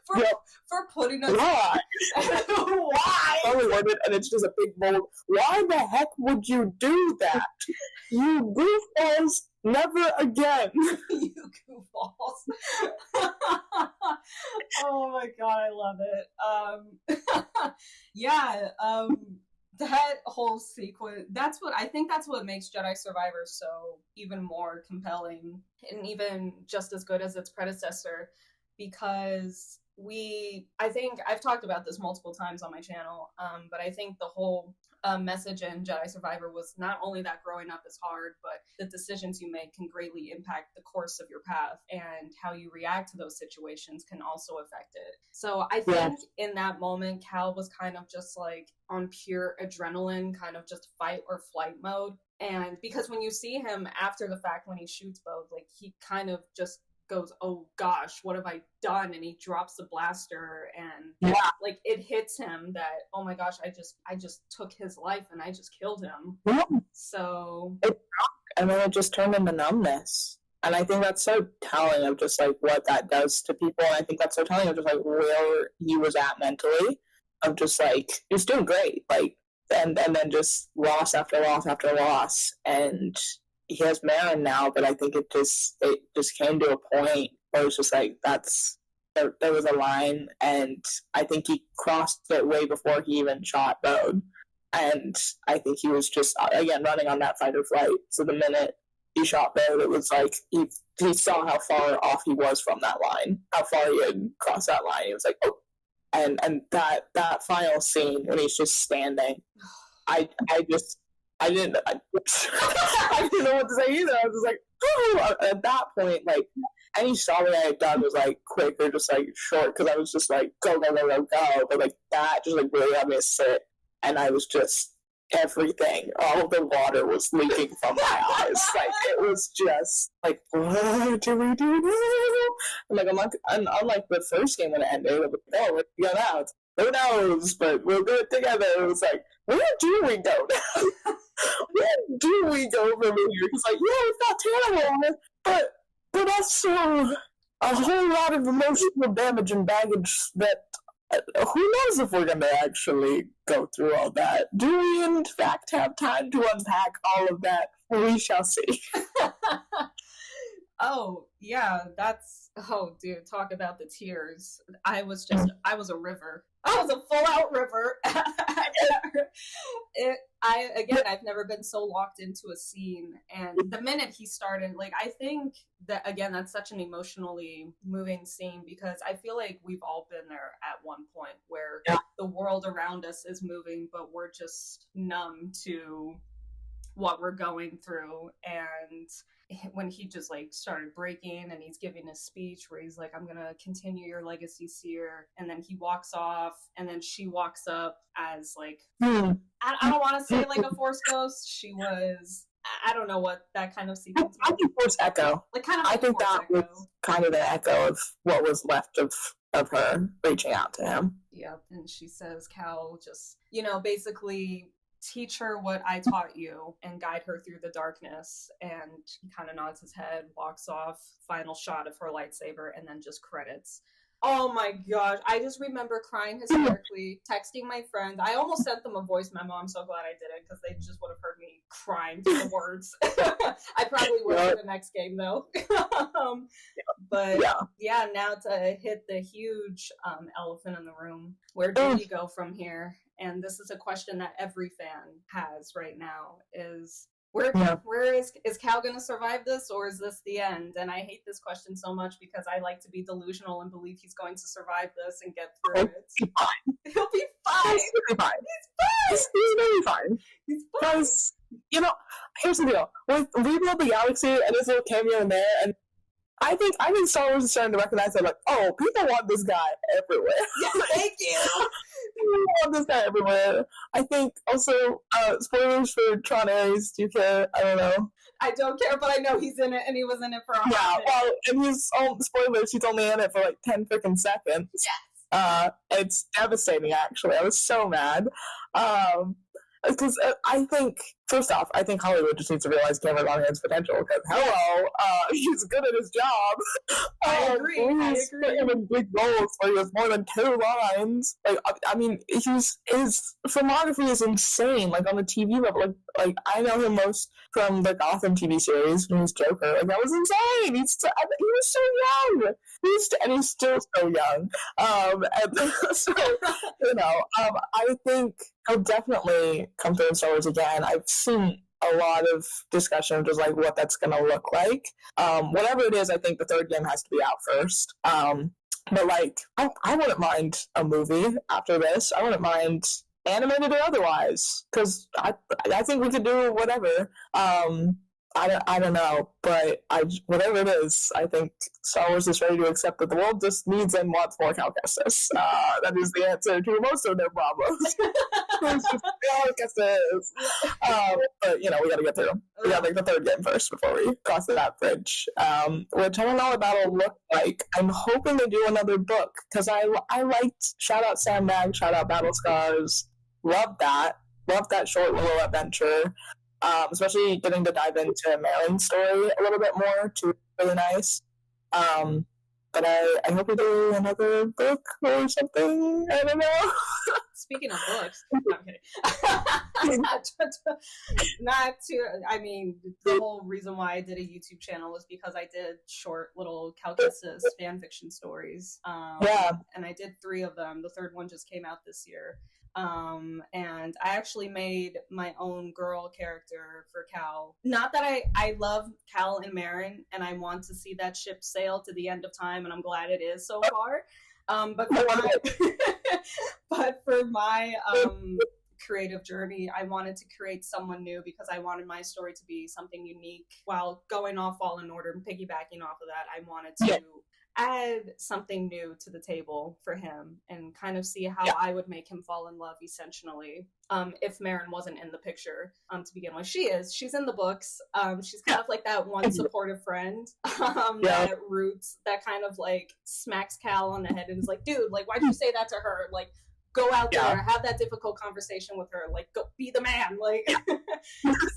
for putting us. Why? Why? Strongly worded, and it's just a big bold. Why the heck would you do that? You goofballs! Never again. You goofballs. Oh my god, I love it. That whole sequence, that's what makes Jedi Survivor so even more compelling and even just as good as its predecessor, because I think I've talked about this multiple times on my channel, but I think the whole message in Jedi Survivor was not only that growing up is hard, but the decisions you make can greatly impact the course of your path, and how you react to those situations can also affect it. So I think in that moment, Cal was kind of just like on pure adrenaline, kind of just fight or flight mode. And because when you see him after the fact, when he shoots Bo, like he kind of just goes, oh gosh, what have I done? And he drops the blaster, and like it hits him that, oh my gosh, I just took his life and I just killed him. So and then it just turned into numbness. And I think that's so telling of just like what that does to people. And I think that's so telling of just like where he was at mentally, of just like he was doing great, like and then just loss after loss after loss. And he has Marin now, but I think it just came to a point where it's just like there was a line, and I think he crossed it way before he even shot Bode. And I think he was just again running on that fight or flight. So the minute he shot Bode, it was like he saw how far off he was from that line, how far he had crossed that line. He was like, oh, and that final scene when he's just standing, I didn't know what to say either. I was just like, oh, at that point, like, any shot that I had done was, like, quick or just, like, short, because I was just, like, go, go, go, go, go. But, like, that just, like, really had me sit, and I was just, everything, all of the water was leaking from my eyes. Like, it was just, like, what do we do now? And, like, unlike the first game when it ended, I was like, oh, we're going out. Who knows? But we'll do it together. It was like, where do we go now? Where do we go from here? Because, like, yeah, we've got terrible, but also a whole lot of emotional damage and baggage that who knows if we're going to actually go through all that. Do we, in fact, have time to unpack all of that? We shall see. Oh, yeah, oh, dude, talk about the tears. I was a river. I was a full-out river. I've never been so locked into a scene. And the minute he started, like, I think that, again, that's such an emotionally moving scene, because I feel like we've all been there at one point where the world around us is moving, but we're just numb to what we're going through. And when he just like started breaking and he's giving a speech where he's like, I'm gonna continue your legacy, Seer, and then he walks off, and then she walks up as like I don't want to say like a Force ghost. She was, I don't know what that kind of sequence was. I think Force Echo. Like kind of like I think that Echo. Was kind of the echo of what was left of her reaching out to him. Yep. And she says, Cal, just, basically teach her what I taught you and guide her through the darkness. And he kind of nods his head, walks off, final shot of her lightsaber, and then just credits. Oh my gosh, I just remember crying hysterically, texting my friend. I almost sent them a voice memo. I'm so glad I did it, because they just would have heard me crying through the words. I probably will for the next game, though. But yeah, now to hit the huge elephant in the room. Where do we go from here? And this is a question that every fan has right now, is where is Cal going to survive this, or is this the end? And I hate this question so much because I like to be delusional and believe he's going to survive this and get through it. He'll be fine. He'll be fine. He's really fine. He's fine. Because, here's the deal. With Rebuild the Galaxy and his little cameo in there, and I think Star Wars is starting to recognize that, like, oh, people want this guy everywhere. Yes, thank you. People want this guy everywhere. I think also, spoilers for Tron Ares. Do you care? I don't know. I don't care, but I know he's in it, and he was in it for a hot minute. Well, and spoilers, he's only in it for like 10 freaking seconds. Yes. It's devastating, actually. I was so mad. Because I think, first off, Hollywood just needs to realize Cameron Monaghan's potential, because, hello, he's good at his job. I agree. He's put him in big roles where he has more than 2 lines. Like, I mean, his filmography is insane, like, on the TV level. Like I know him most from the Gotham TV series when he was Joker. Like, that was insane. He was so young. And he's still so young. And so, I think he'll definitely come through in Star Wars again. I've seen a lot of discussion of just like what that's going to look like. Whatever it is, I think the third game has to be out first. But like, I wouldn't mind a movie after this. I wouldn't mind animated or otherwise, because I think we could do whatever. I don't know, but whatever it is, I think Star Wars is ready to accept that the world just needs and wants more Cal Kestis. That is the answer to most of their problems. Cal Kestis. But you know, we gotta get through. We gotta make the third game first before we cross that bridge. Which I don't know what that'll look like. I'm hoping they do another book, because I liked, shout out Sam Mag, shout out Battle Scars. Love that short little adventure. Especially getting to dive into Marin's story a little bit more, too, really nice. But I hope we do another book or something. I don't know. Speaking of books, no, I'm kidding. Not to. I mean, the whole reason why I did a YouTube channel was because I did short little Cal Kestis fan fiction stories. And I did 3 of them. The third one just came out this year. And I actually made my own girl character for Cal. Not that I love Cal and Marin, and I want to see that ship sail to the end of time, and I'm glad it is so far. But for my creative journey, I wanted to create someone new because I wanted my story to be something unique. While going off Fallen Order and piggybacking off of that, I wanted to add something new to the table for him and kind of see how I would make him fall in love, essentially, if Marin wasn't in the picture to begin with. She's in the books. She's kind of like that one supportive friend that roots, that kind of like smacks Cal on the head and is like, dude, like, why'd you say that to her? Like, go out there, have that difficult conversation with her, like, go be the man, like.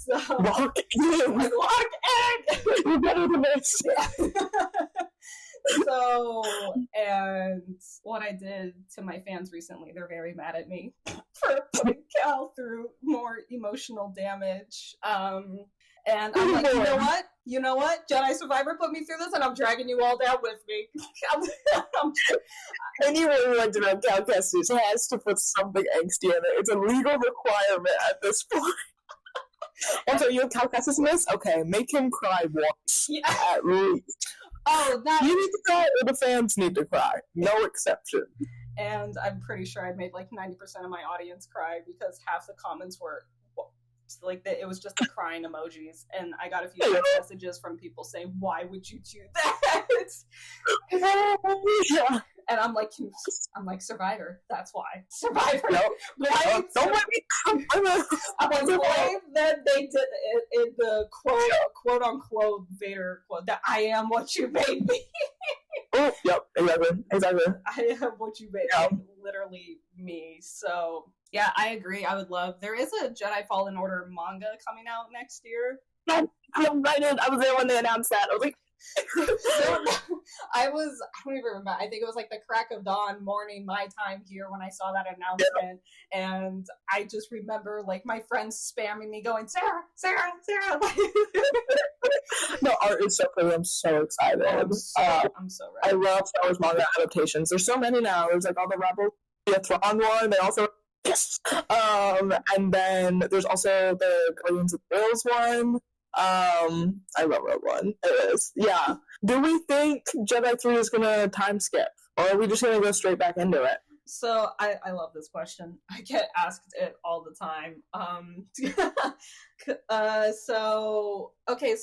So, walk in. You're better than this. So, and what I did to my fans recently, they're very mad at me for putting Cal through more emotional damage. And I'm like, you know what? Jedi Survivor put me through this, and I'm dragging you all down with me. Anyone who wants to know Cal Kestis has to put something angsty in it. It's a legal requirement at this point. Also, you have Cal Kestis in this? Okay, make him cry once, at least. Oh, that you need to cry, or the fans need to cry. No exception. And I'm pretty sure I made like 90% of my audience cry because half the comments were like that. It was just the crying emojis, and I got a few messages from people saying, "Why would you do that?" And I'm like, Survivor. That's why Survivor. Nope. Don't let me come. I'm like, blame that they did it in the quote unquote Vader quote that I am what you made me. Oh, yep, exactly. I am what you made me, literally me. So yeah, I agree. I would love. There is a Jedi Fallen Order manga coming out next year. I'm excited. I was there when they announced that. I was like. I don't even remember. I think it was like the crack of dawn morning my time here when I saw that announcement, and I just remember like my friends spamming me going, Sarah. No, art is so pretty. I'm so excited. I'm so ready. I love Star Wars manga adaptations. There's so many now. There's like all the Rebel Thrawn one. They also and then there's also the Guardians of the Whales one. I love Rogue One. It is. Yeah. Do we think Jedi 3 is gonna time skip? Or are we just gonna go straight back into it? So I love this question. I get asked it all the time.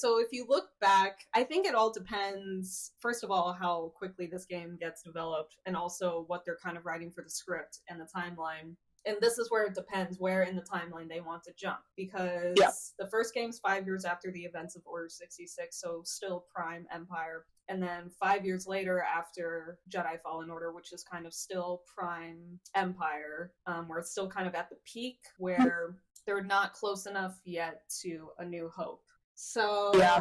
So if you look back, I think it all depends, first of all, how quickly this game gets developed, and also what they're kind of writing for the script and the timeline. And this is where it depends where in the timeline they want to jump, because the first game's 5 years after the events of Order 66, so still Prime Empire. And then 5 years later after Jedi Fallen Order, which is kind of still Prime Empire, where it's still kind of at the peak, where they're not close enough yet to A New Hope. So they're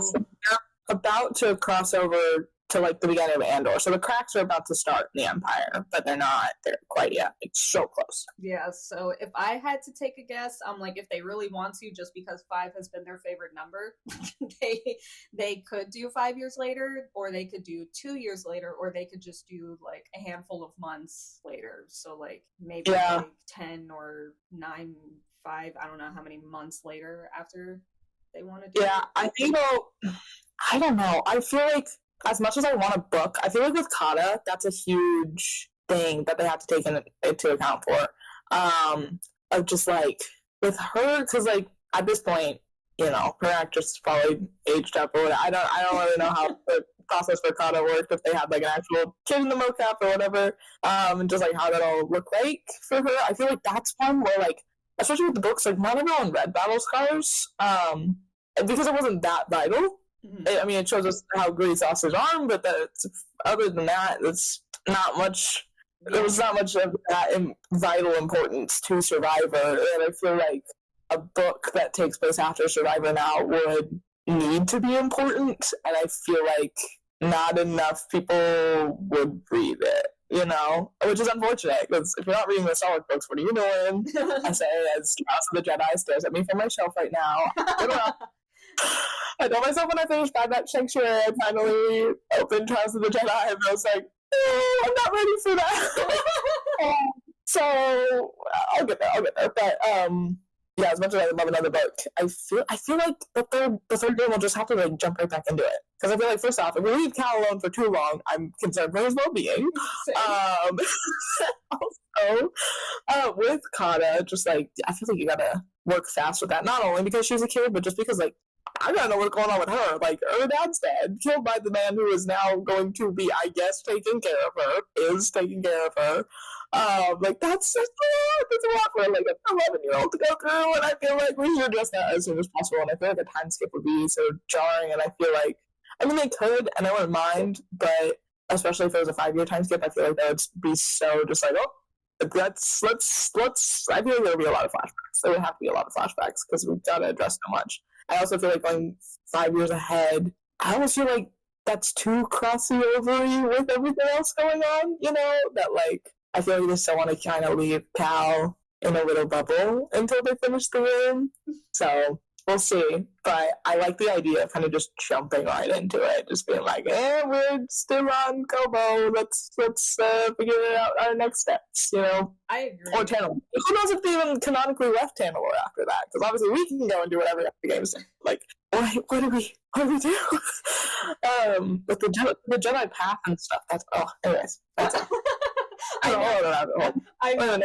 about to cross over to like the beginning of Andor. So the cracks are about to start in the Empire, but they're not there quite yet. It's so close. Yeah, so if I had to take a guess, I'm like, if they really want to, just because 5 has been their favorite number, they could do 5 years later, or they could do 2 years later, or they could just do like a handful of months later. So like maybe like 10 or 9, 5, I don't know how many months later after they want to do it. I think I don't know. I feel like as much as I want a book, I feel like with Kata, that's a huge thing that they have to take into account for. Of just like with her, because like at this point, you know, her actress probably aged up or whatever. I don't really know how the process for Kata worked, if they had like an actual kid in the mocap or whatever, and just like how that'll look like for her. I feel like that's one where like, especially with the books, like not everyone read Battle Scars, because it wasn't that vital. Mm-hmm. I mean, it shows us how great he lost his arm, but other than that, it's not much. There was not much of that vital importance to Survivor, and I feel like a book that takes place after Survivor now would need to be important, and I feel like not enough people would read it, you know, which is unfortunate, because if you're not reading the Star Wars books, what are you doing? I say as House of the Jedi stares at me from my shelf right now. I told myself when I finished Bad Batch Sanctuary, I finally opened House of the Jedi, and I was like, oh, I'm not ready for that. So I'll get there. But yeah, as much as I love another book, I feel like the third game will just have to like jump right back into it, because I feel like, first off, if we leave Cal alone for too long, I'm concerned for his well-being. Also, with Kata, just like I feel like you gotta work fast with that. Not only because she's a kid, but just because like I gotta know what's going on with her. Like, her dad's dead, killed by the man who is now going to be, I guess, taking care of her. Like, that's a lot for like an 11-year-old to go through, and I feel like we should address that as soon as possible. And I feel like a time skip would be so jarring, and I feel like, I mean, they could, and I wouldn't mind, but especially if it was a 5-year time skip, I feel like that would be so just like, oh, let's. I feel like there would be a lot of flashbacks. There would have to be a lot of flashbacks because we've got to address so much. I also feel like going 5 years ahead, I almost feel like that's too crossy overy with everything else going on, you know? That, like, I feel like they still want to kind of leave Cal in a little bubble until they finish the game. So, we'll see. But I like the idea of kind of just jumping right into it. Just being like, we're still on Kobo. Let's figure out our next steps, you know? I agree. Or Tannelore. Who knows if they even canonically left Tannelore after that? Because obviously we can go and do whatever the game's like. What do we do? With the Jedi path and stuff. Anyways. That's it. I know.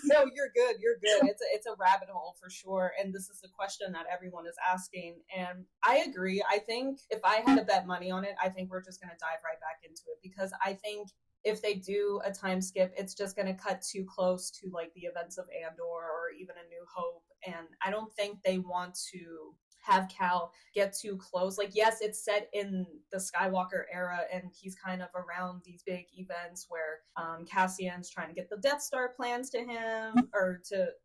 No, you're good. It's a rabbit hole for sure. And this is the question that everyone is asking. And I agree. I think if I had to bet money on it, I think we're just going to dive right back into it, because I think if they do a time skip, it's just going to cut too close to like the events of Andor or even A New Hope. And I don't think they want to have Cal get too close. Like, yes, it's set in the Skywalker era, and he's kind of around these big events where Cassian's trying to get the Death Star plans to him, or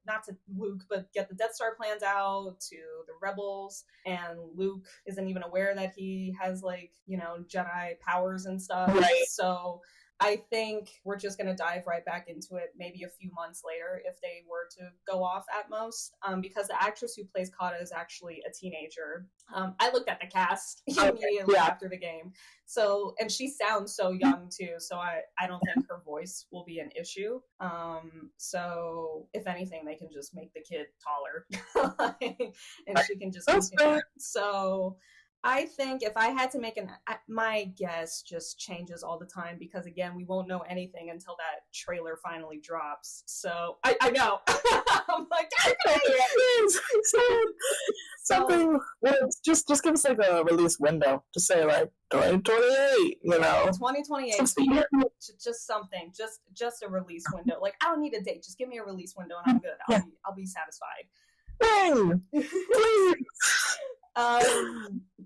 not to Luke, but get the Death Star plans out to the rebels, and Luke isn't even aware that he has, like, you know, Jedi powers and stuff. Right. So I think we're just going to dive right back into it maybe a few months later if they were to go off at most, because the actress who plays Kata is actually a teenager. I looked at the cast immediately after the game. So, and she sounds so young too, so I don't think her voice will be an issue. So if anything, they can just make the kid taller and she can just continue. So I think if I had to make my guess just changes all the time, because again, we won't know anything until that trailer finally drops. So I know. I'm like, something. Well, just give us like a release window. Just say like 2028. You know, 2028. Just something. Just a release window. Like, I don't need a date. Just give me a release window and I'm good. I'll be satisfied. Please.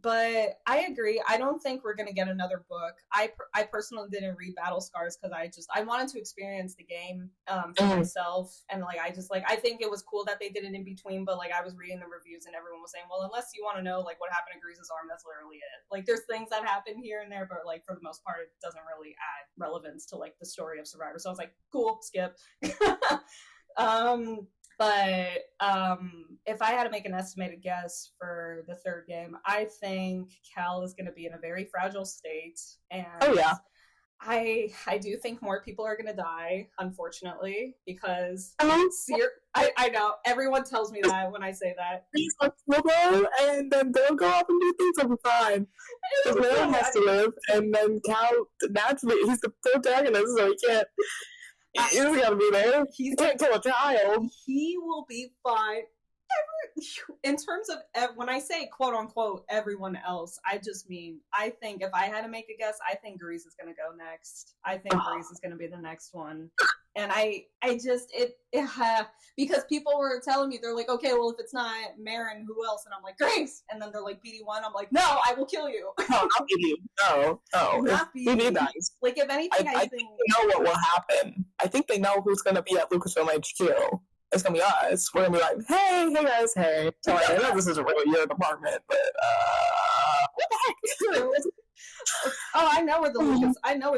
But I agree. I don't think we're gonna get another book. I personally didn't read Battle Scars because I wanted to experience the game for myself, and like I think it was cool that they did it in between. But like, I was reading the reviews and everyone was saying, well, unless you want to know like what happened to Grease's arm, that's literally it. Like, there's things that happen here and there, but like for the most part, it doesn't really add relevance to like the story of Survivor. So I was like, cool, skip. But if I had to make an estimated guess for the third game, I think Cal is going to be in a very fragile state. And I do think more people are gonna die, unfortunately, because I know everyone tells me that when I say that. He's flexible, and then they'll go up and do things. Will be fine. The man has to live, and then Cal naturally he's the protagonist, so he can't. He's gotta be there. He can't kill a child. He will be fine. In terms of when I say quote unquote everyone else, I just mean I think if I had to make a guess, I think Grease is going to go next. I think Grease is going to be the next one, and I just because people were telling me, they're like, okay, well, if it's not Marin, who else? And I'm like, Grease, and then they're like, BD1. I'm like, no, I will kill you. No, not BD. No, not BD. Like, if anything, I think they know what will happen. I think they know who's going to be at Lucasfilm HQ. It's gonna be us. We're gonna be like, hey guys, hey. So I know this isn't really your department, but what the heck? I know where the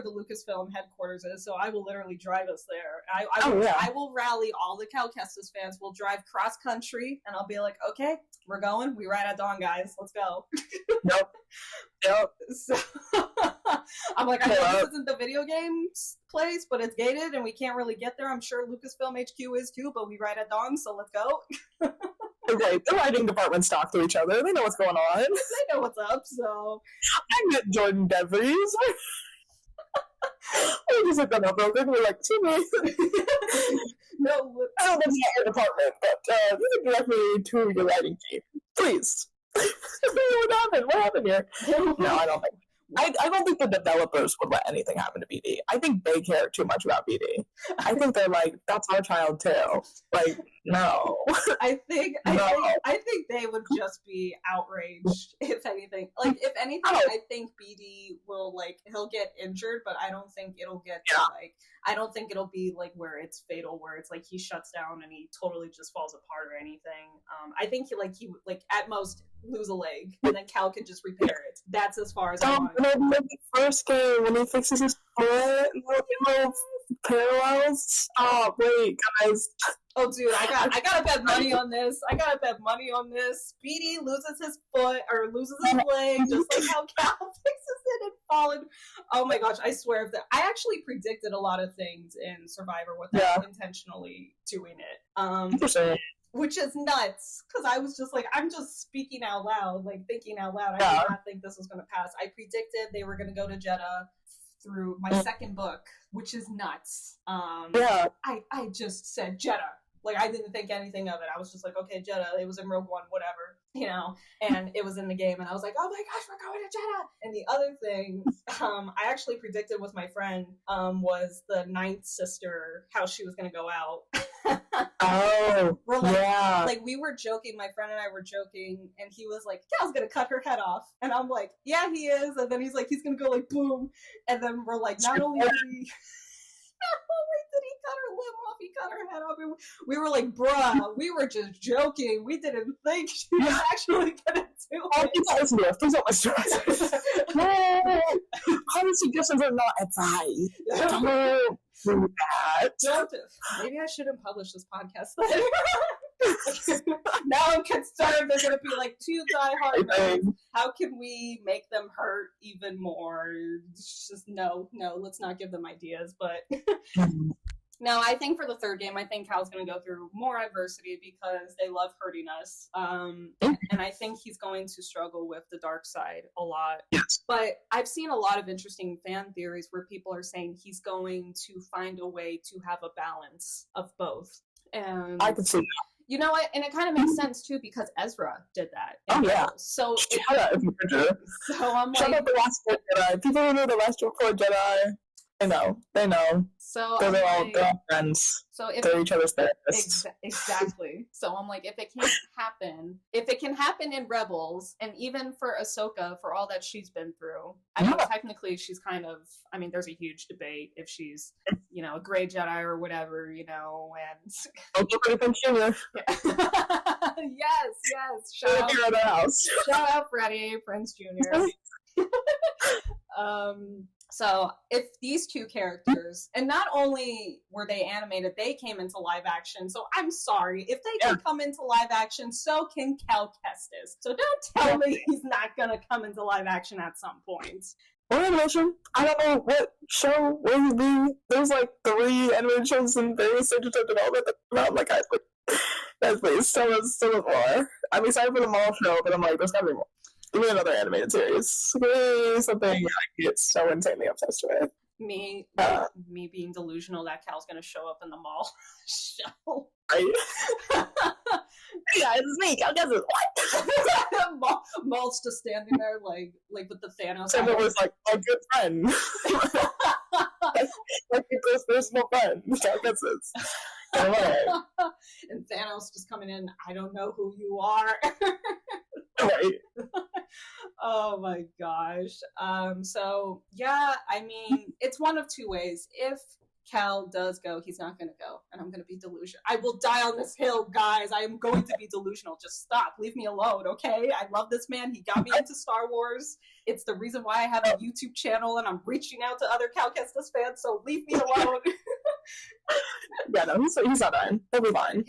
Lucasfilm headquarters is, so I will literally drive us there. I will rally all the Cal Kestis fans. We'll drive cross country, and I'll be like, okay, we're going. We ride at dawn, guys. Let's go. Yep. So I'm like, I know this isn't the video games place, but it's gated, and we can't really get there. I'm sure Lucasfilm HQ is too, but we ride at dawn, so let's go. Okay, the writing departments talk to each other. They know what's going on. They know what's up, so... I met Jordan DeVries. We just looked them up real quick. We're like, Timmy. No, I don't know if it's not your department, but you can direct me to your writing team. Please. What happened here? No, I don't think. I don't think the developers would let anything happen to BD. I think they care too much about BD. I think they're like, that's our child too. Like, no. I think they would just be outraged, if anything. Like, if anything, I think BD will, like, he'll get injured, but I don't think it'll get to, like, I don't think it'll be like where it's fatal, where it's like he shuts down and he totally just falls apart or anything. I think he would at most lose a leg, and then Cal can just repair it. That's as far as I want. The first game when he fixes his foot, little parallels. Oh wait, guys. Oh dude, I gotta bet money on this. BD loses his foot or loses his leg, just like how Cal fixes it and fallen. Oh my gosh, I swear that I actually predicted a lot of things in Survivor without intentionally doing it. Which is nuts, because I was just like, I'm just speaking out loud, like thinking out loud. I did not think this was going to pass. I predicted they were going to go to Jeddah through my second book, which is nuts. I just said Jeddah. Like, I didn't think anything of it. I was just like, okay, Jeddah, it was in Rogue One, whatever, and it was in the game, and I was like, oh my gosh, we're going to Jeddah. And the other thing, I actually predicted with my friend, was the ninth sister, how she was going to go out. Like, we were joking, my friend and I were joking, and he was like, Cal's gonna cut her head off, and I'm like, yeah, he is, and then he's like, he's gonna go like boom, and then we're like, not only did he cut her limb off, he cut her head off, and we were like, bruh, we were just joking, we didn't think she was actually gonna do it. Please don't stress. How many suggestions are not advised? Don't do that. Maybe I shouldn't publish this podcast then. Now I'm concerned they're going to be like two diehard fans. How can we make them hurt even more? It's just no, let's not give them ideas. But no, I think for the third game, I think Cal's going to go through more adversity because they love hurting us. And I think he's going to struggle with the dark side a lot. Yes. But I've seen a lot of interesting fan theories where people are saying he's going to find a way to have a balance of both. And I can see that. You know what? And it kind of makes sense too because Ezra did that. Oh yeah. So I'm like, shout out the Last Four Jedi. People who know the Last Four Jedi, they know. So they're all friends. So if they're each other's therapists. Exactly. So I'm like, if it can happen in Rebels, and even for Ahsoka, for all that she's been through, I mean, technically she's kind of, I mean, there's a huge debate if she's, a gray Jedi or whatever, and yes. Shout out Freddie, Prince Jr. So if these two characters, and not only were they animated, they came into live action. So I'm sorry, if they can come into live action, so can Cal Kestis. So don't tell me he's not gonna come into live action at some point. or animation. I don't know what show will he be. There's like 3 animated shows in various stages of development that come out. Like, guys, please, tell us more. I'm excited for the mall show, but I'm like, there's gotta be more. Give me another animated series. Give me something I get so insanely obsessed with. Me being delusional that Cal's gonna show up in the mall show. Right? Yeah, it's me. Cal Kestis. What? Maul's just standing there like with the Thanos. And it was like a good friend. like a close personal friend. Cal Kestis. And Thanos just coming in. I don't know who you are. Right. Oh my gosh. So yeah, I mean, it's one of 2 ways. If Cal does go, he's not gonna go, and I'm gonna be delusional. I will die on this hill, guys. I am going to be delusional. Just stop. Leave me alone, okay? I love this man. He got me into Star Wars. It's the reason why I have a YouTube channel, and I'm reaching out to other Cal Kestis fans, so leave me alone. Yeah, no, he's not dying. He'll be fine.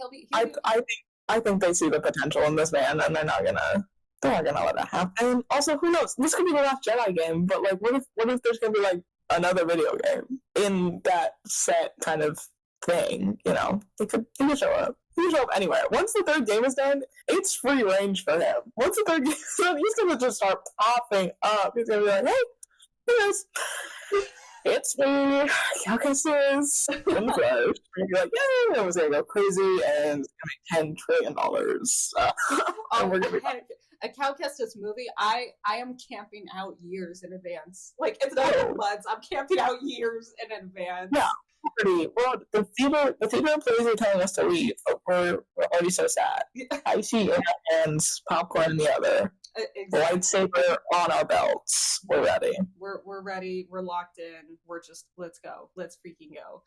I think they see the potential in this man, and they're not gonna let it happen. Also, who knows? This could be the last Jedi game, but like, what if there's gonna be like another video game in that set kind of thing? You know, he could show up. He can show up anywhere. Once the 3rd game is done, it's free range for him. Once the 3rd game is done, he's gonna just start popping up. He's gonna be like, hey, here it is. It's me, Cal Kestis, in the flesh. We're gonna be like, yeah, it was gonna go crazy, and it's gonna make $10 trillion. And we're gonna be a Cal Kestis movie, I am camping out years in advance. Like, it's not months. I'm camping out years in advance. Yeah, pretty. Well, the theater employees are telling us to leave, but we're already so sad. I see in our hands, popcorn in the other. Exactly. Lightsaber on our belts. We're ready. We're ready. We're locked in. We're just, let's go. Let's freaking go.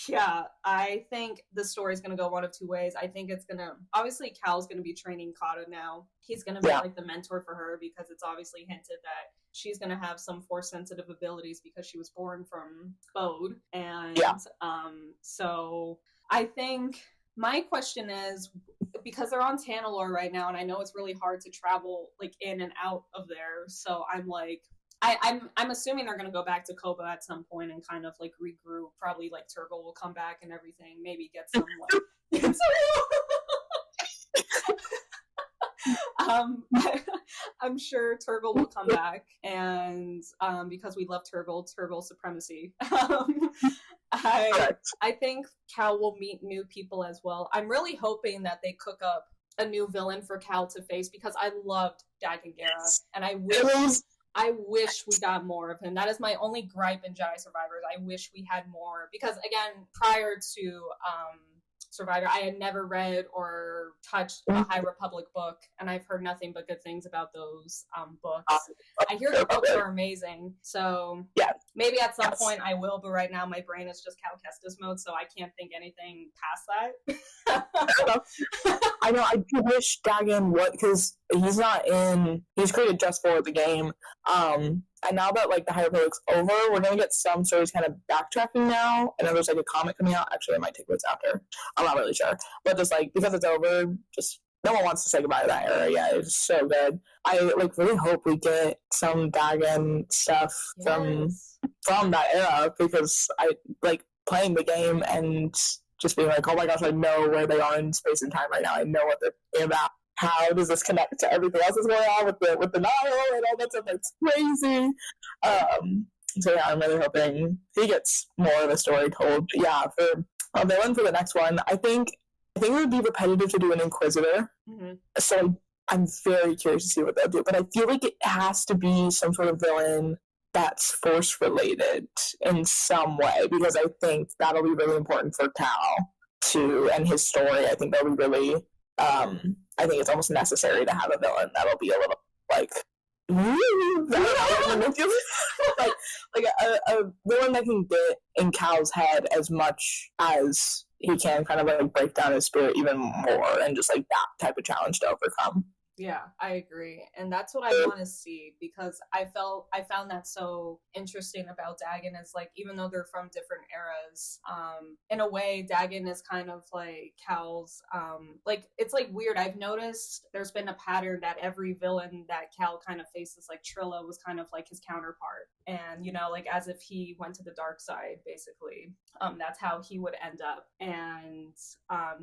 Yeah, I think the story's gonna go one of 2 ways. I think it's gonna, obviously Cal's gonna be training Kata now. He's gonna be like the mentor for her, because it's obviously hinted that she's gonna have some force sensitive abilities because she was born from Bode. And so I think my question is, because they're on Tanalorr right now, and I know it's really hard to travel like in and out of there, so I'm like, I'm assuming they're gonna go back to Koba at some point and kind of like regroup. Probably like Turgle will come back and everything. Maybe get some like. I'm sure Turgle will come back, and because we love Turgle supremacy. I think Cal will meet new people as well. I'm really hoping that they cook up a new villain for Cal to face, because I loved Dagan Gera, and I wish we got more of him. That is my only gripe in Jedi Survivors. I wish we had more, because again, prior to Survivor, I had never read or touched a High Republic book, and I've heard nothing but good things about those books. I hear the books are amazing, so maybe at some point I will, but right now my brain is just Cal Kestis mode, so I can't think anything past that. I know, I do wish Dagan would, because he's created just for the game, and now that like the High Republic's over, we're gonna get some stories kind of backtracking now. And then there's like a comic coming out. Actually, it might take place after. I'm not really sure, but just like because it's over, just no one wants to say goodbye to that era. Yeah, it's so good. I like really hope we get some Dagan stuff from that era, because I like playing the game and just being like, oh my gosh, I know where they are in space and time right now. I know what they're about. How does this connect to everything else that's going on with the Nile and all that stuff? That's crazy. So yeah, I'm really hoping he gets more of the story told. But yeah, for a villain for the next one, I think it would be repetitive to do an Inquisitor. Mm-hmm. So I'm very curious to see what they'll do. But I feel like it has to be some sort of villain that's force related in some way, because I think that'll be really important for Cal too, and his story. I think that'll be really. I think it's almost necessary to have a villain that'll be a little like like a villain that can get in Cal's head as much as he can, kind of like break down his spirit even more, and just like that type of challenge to overcome. Yeah, I agree. And that's what I want to see because I found that so interesting about Dagon is like even though they're from different eras, in a way Dagon is kind of like Cal's like it's like weird. I've noticed there's been a pattern that every villain that Cal kind of faces, like Trilla was kind of like his counterpart. And you know, like as if he went to the dark side, basically. That's how he would end up. And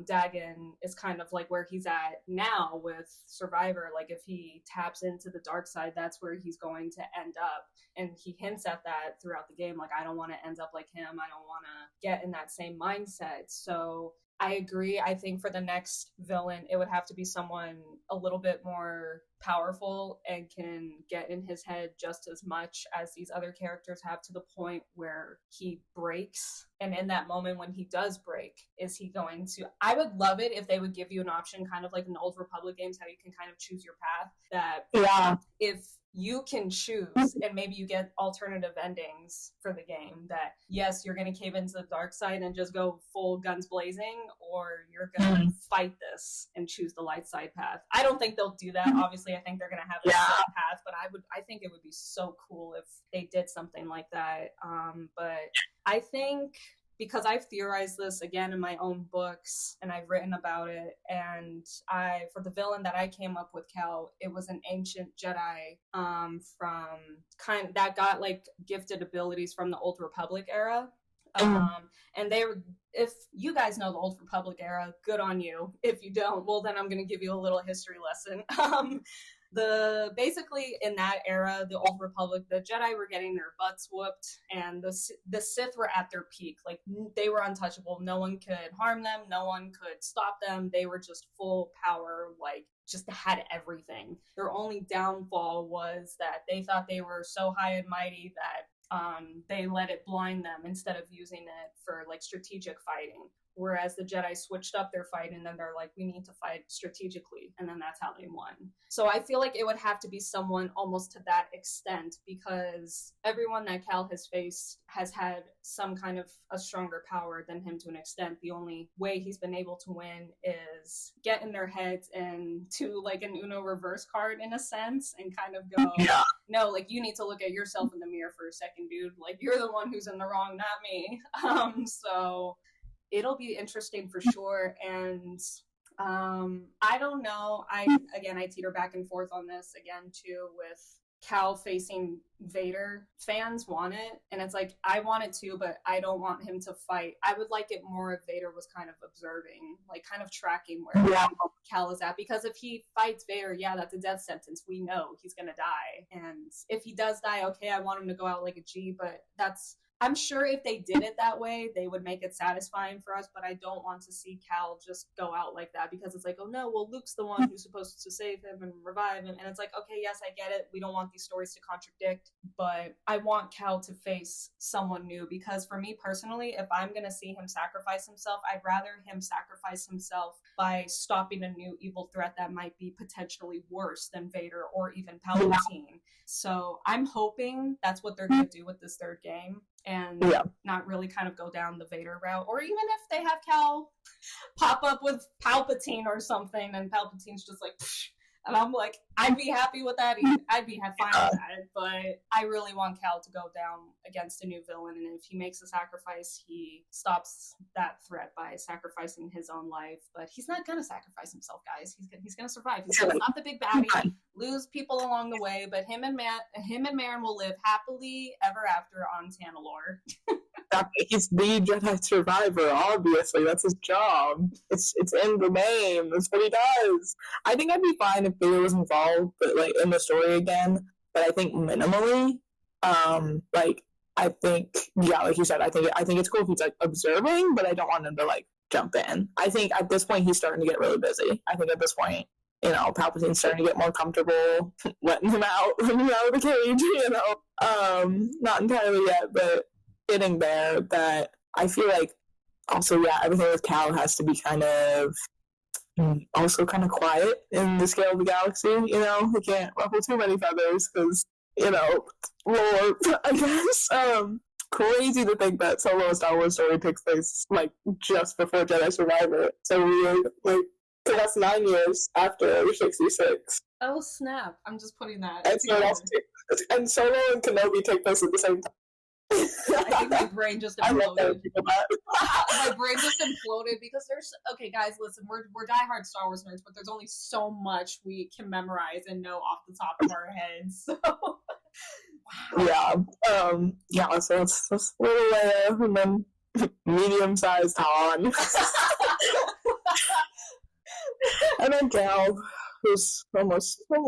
Dagon is kind of like where he's at now with Survivor. Like if he taps into the dark side, that's where he's going to end up. And he hints at that throughout the game. Like, I don't want to end up like him. I don't want to get in that same mindset. So I agree. I think for the next villain, it would have to be someone a little bit more powerful and can get in his head just as much as these other characters have, to the point where he breaks. And in that moment when he does break, is he going to... I would love it if they would give you an option, kind of like in the Old Republic games, how you can kind of choose your path. That if you can choose, and maybe you get alternative endings for the game, that yes, you're going to cave into the dark side and just go full guns blazing, or you're going to fight this and choose the light side path. I don't think they'll do that. Obviously, I think they're going to have a set path, but I think it would be so cool if they did something like that. But I think, because I've theorized this again in my own books and I've written about it, and for the villain that I came up with, Cal, it was an ancient Jedi that got like gifted abilities from the Old Republic era. And they were, if you guys know the Old Republic era, good on you. If you don't, well, then I'm going to give you a little history lesson. Basically in that era, the Old Republic, the Jedi were getting their butts whooped, and the Sith were at their peak. Like, they were untouchable. No one could harm them. No one could stop them. They were just full power, like, just had everything. Their only downfall was that they thought they were so high and mighty that they let it blind them instead of using it for like strategic fighting. Whereas the Jedi switched up their fight, and then they're like, we need to fight strategically. And then that's how they won. So I feel like it would have to be someone almost to that extent, because everyone that Cal has faced has had some kind of a stronger power than him to an extent. The only way he's been able to win is get in their heads and to like an Uno reverse card in a sense, and kind of go, no, like, you need to look at yourself in the mirror for a second, dude. Like, you're the one who's in the wrong, not me. So it'll be interesting for sure. And I don't know. I teeter back and forth on this again too, with Cal facing Vader. Fans want it, and it's like, I want it too, but I don't want him to fight. I would like it more if Vader was kind of observing, like kind of tracking where Cal is at, because if he fights Vader, that's a death sentence. We know he's gonna die, and if he does die, okay, I want him to go out like a G, but I'm sure if they did it that way, they would make it satisfying for us, but I don't want to see Cal just go out like that, because it's like, oh no, well, Luke's the one who's supposed to save him and revive him. And it's like, okay, yes, I get it. We don't want these stories to contradict, but I want Cal to face someone new, because for me personally, if I'm going to see him sacrifice himself, I'd rather him sacrifice himself by stopping a new evil threat that might be potentially worse than Vader or even Palpatine. So I'm hoping that's what they're going to do with this third game, and not really kind of go down the Vader route. Or even if they have Cal pop up with Palpatine or something, and Palpatine's just like, psh, and I'm like, I'd be happy with that. I'd be fine with that. But I really want Cal to go down against a new villain, and if he makes a sacrifice, he stops that threat by sacrificing his own life. But he's not gonna sacrifice himself, guys. He's gonna survive. He's not the big baddie. Lose people along the way, but him and Marin will live happily ever after on Tanalorr. He's the Jedi survivor, obviously. That's his job. It's in the name. That's what he does. I think I'd be fine if Vader was involved, but like in the story again. But I think minimally, I think, like you said, I think it's cool if he's like observing, but I don't want him to like jump in. I think at this point he's starting to get really busy. I think at this point, Palpatine's starting to get more comfortable letting him out of the cage, not entirely yet, but getting there. That I feel like also, everything with Cal has to be kind of also kind of quiet in the scale of the galaxy. He can't ruffle too many feathers because, lore, I guess. Crazy to think that Solo Star Wars story takes place like just before Jedi Survivor. So weird. Like, Because that's 9 years after 66. Oh snap! I'm just putting that. And Solo and Kenobi take place at the same time. I think my brain just imploded. I love that. My brain just imploded because there's okay, guys. Listen, we're diehard Star Wars nerds, but there's only so much we can memorize and know off the top of our heads. So, wow. Yeah. So it's little Leia and then medium-sized Han, and then Cal, who's almost full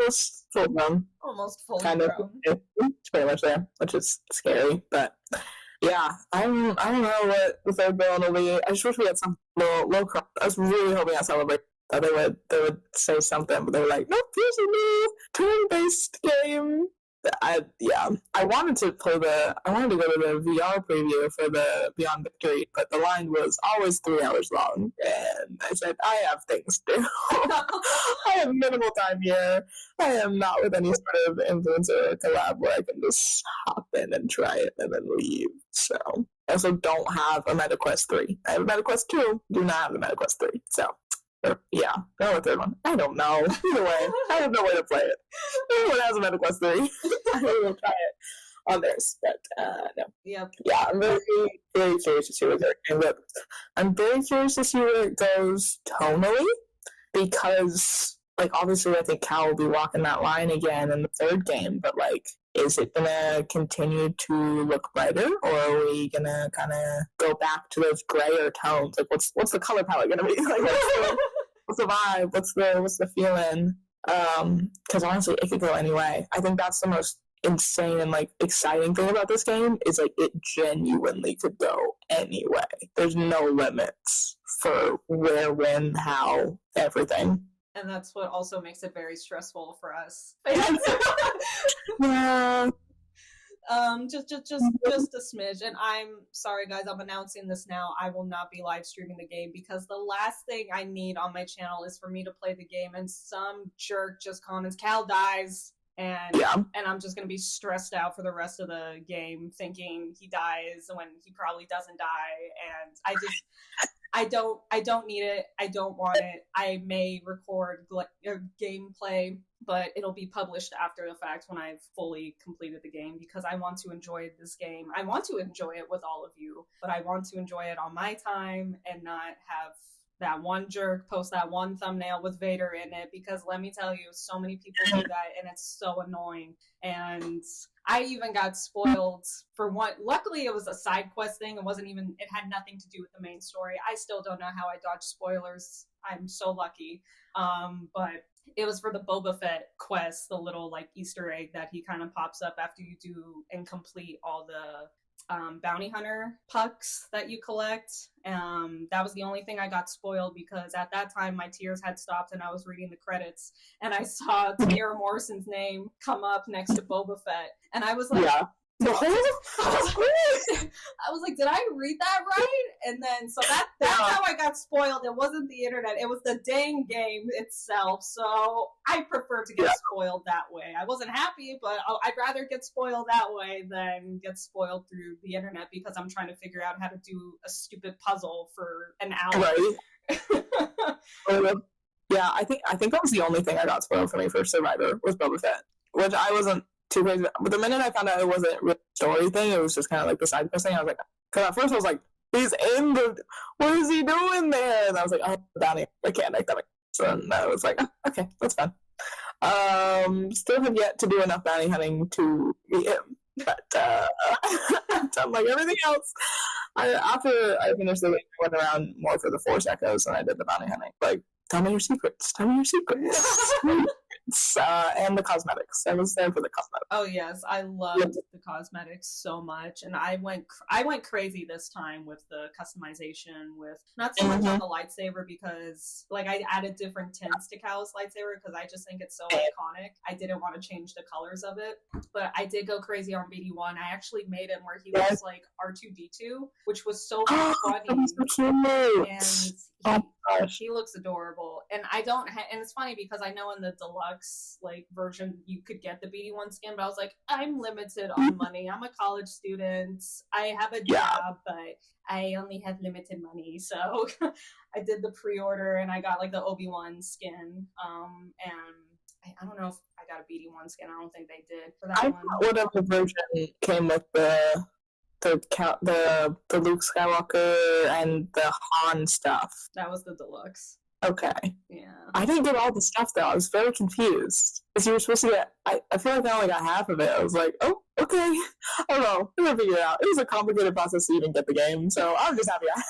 grown. Almost fully kind grown. Of. It's pretty much there, which is scary. But yeah, I don't know what the third villain will be. I just wish we had some low crop. I was really hoping at Celebrate that they would say something, but they were like, nope, here's a new turn-based game. I wanted to go to the VR preview for the Beyond Victory, but the line was always 3 hours long, and I said, I have things to do. I have minimal time here. I am not with any sort of influencer or collab where I can just hop in and try it and then leave. So I also don't have a MetaQuest 3. I have a MetaQuest 2, do not have a MetaQuest 3. So yeah, no, a third one. I don't know. Either way, I have no way to play it. Everyone has a MetaQuest 3. I will try it on theirs, but no. Yep. Yeah, I'm very, very curious to see where they're going. But I'm very curious to see where it goes tonally, because, like, obviously I think Cal will be walking that line again in the third game, but, like, is it gonna continue to look brighter, or are we gonna kind of go back to those grayer tones? Like, what's the color palette gonna be? Like, what's the vibe? What's the feeling? Because honestly, it could go anyway. I think that's the most insane and like exciting thing about this game is like it genuinely could go anyway. There's no limits for where, when, how, everything. And that's what also makes it very stressful for us. Yeah. Just a smidge. And I'm sorry, guys, I'm announcing this now. I will not be live streaming the game because the last thing I need on my channel is for me to play the game and some jerk just comments, Cal dies. And I'm just gonna be stressed out for the rest of the game, thinking he dies when he probably doesn't die. And I don't need it. I don't want it. I may record gameplay, but it'll be published after the fact when I've fully completed the game, because I want to enjoy this game. I want to enjoy it with all of you, but I want to enjoy it on my time and not have that one jerk post that one thumbnail with Vader in it, because let me tell you, so many people do that and it's so annoying. And I even got spoiled for one. Luckily it was a side quest thing. It had nothing to do with the main story. I still don't know how I dodged spoilers. I'm so lucky. But it was for the Boba Fett quest, the little like Easter egg that he kind of pops up after you do and complete all the bounty hunter pucks that you collect. That was the only thing I got spoiled, because at that time my tears had stopped and I was reading the credits and I saw Tamira Morrison's name come up next to Boba Fett, and I was like, I was like, did I read that right? And then so that's how I got spoiled. It wasn't the internet, it was the dang game itself. So I prefer to get spoiled that way. I wasn't happy, but I'd rather get spoiled that way than get spoiled through the internet, because I'm trying to figure out how to do a stupid puzzle for an hour. Right. Yeah, I think that was the only thing I got spoiled for me for Survivor was Boba Fett, which I wasn't too crazy about. But the minute I found out it wasn't really a story thing, it was just kind of like the side quest thing, I was like, because at first I was like, he's in the, what is he doing there? And I was like, oh, bounty mechanic. So then I was like, oh, okay, that's fine. Still have yet to do enough bounty hunting to meet him, but I've done like everything else. After I finished the week, I went around more for the Force Echoes than I did the bounty hunting. Like, tell me your secrets. And the cosmetics. I was there for the cosmetics. Oh yes, I loved the cosmetics so much, and I went crazy this time with the customization, with not so much on the lightsaber, because like I added different tints to Cal's lightsaber because I just think it's so iconic. I didn't want to change the colors of it, but I did go crazy on BD1. I actually made it where he looks like R2-D2, which was so funny. So cute. And gosh. He looks adorable. And I don't, and it's funny because I know in the deluxe like version you could get the BD1 skin, but I was like, I'm limited on money. I'm a college student. I have a job, but I only have limited money. So I did the pre-order and I got like the Obi-Wan skin. And I don't know if I got a BD1 skin. I don't think they did for that one. Whatever version came with the Luke Skywalker and the Han stuff. That was the deluxe. Okay. Yeah. I didn't get all the stuff though. I was very confused. Because you were supposed to get, I feel like I only got half of it. I was like, oh, okay. I don't know. I'm gonna figure it out. It was a complicated process to even get the game, so I'm just happy I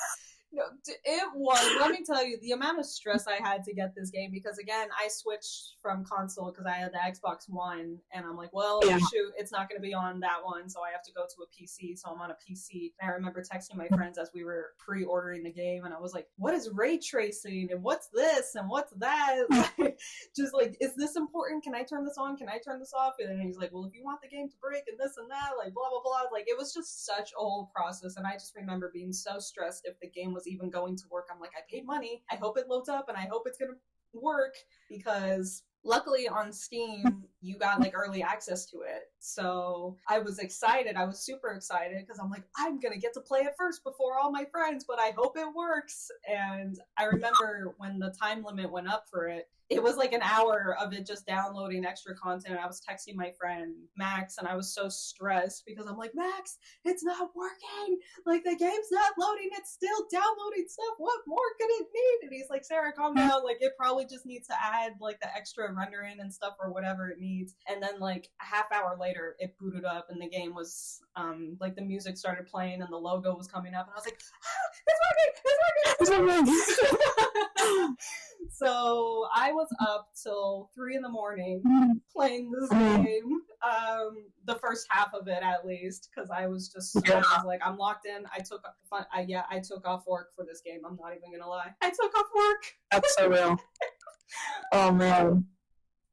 No, it was. Let me tell you, the amount of stress I had to get this game, because again, I switched from console because I had the Xbox One, and I'm like, well, shoot, it's not going to be on that one, so I have to go to a PC, so I'm on a PC. And I remember texting my friends as we were pre-ordering the game, and I was like, what is ray tracing, and what's this, and what's that? Like, just like, is this important? Can I turn this on? Can I turn this off? And then he's like, well, if you want the game to break and this and that, like, blah, blah, blah. Like, it was just such a whole process, and I just remember being so stressed if the game was even going to work. I'm like, I paid money. I hope it loads up and I hope it's going to work, because luckily on Steam, you got like early access to it. So I was excited. I was super excited because I'm like, I'm going to get to play it first before all my friends, but I hope it works. And I remember when the time limit went up for it, it was like an hour of it just downloading extra content. And I was texting my friend Max, and I was so stressed because I'm like, Max, it's not working. Like, the game's not loading. It's still downloading stuff. What more could it need? And he's like, Sarah, calm down. Like, it probably just needs to add like the extra rendering and stuff or whatever it needs. And then like a half hour later, it booted up and the game was like the music started playing and the logo was coming up. And I was like, it's working. So I was up till 3 a.m. playing this game, the first half of it at least, because I was like, I'm locked in. I took off work for this game. I'm not even gonna lie. I took off work. That's so real. Oh man,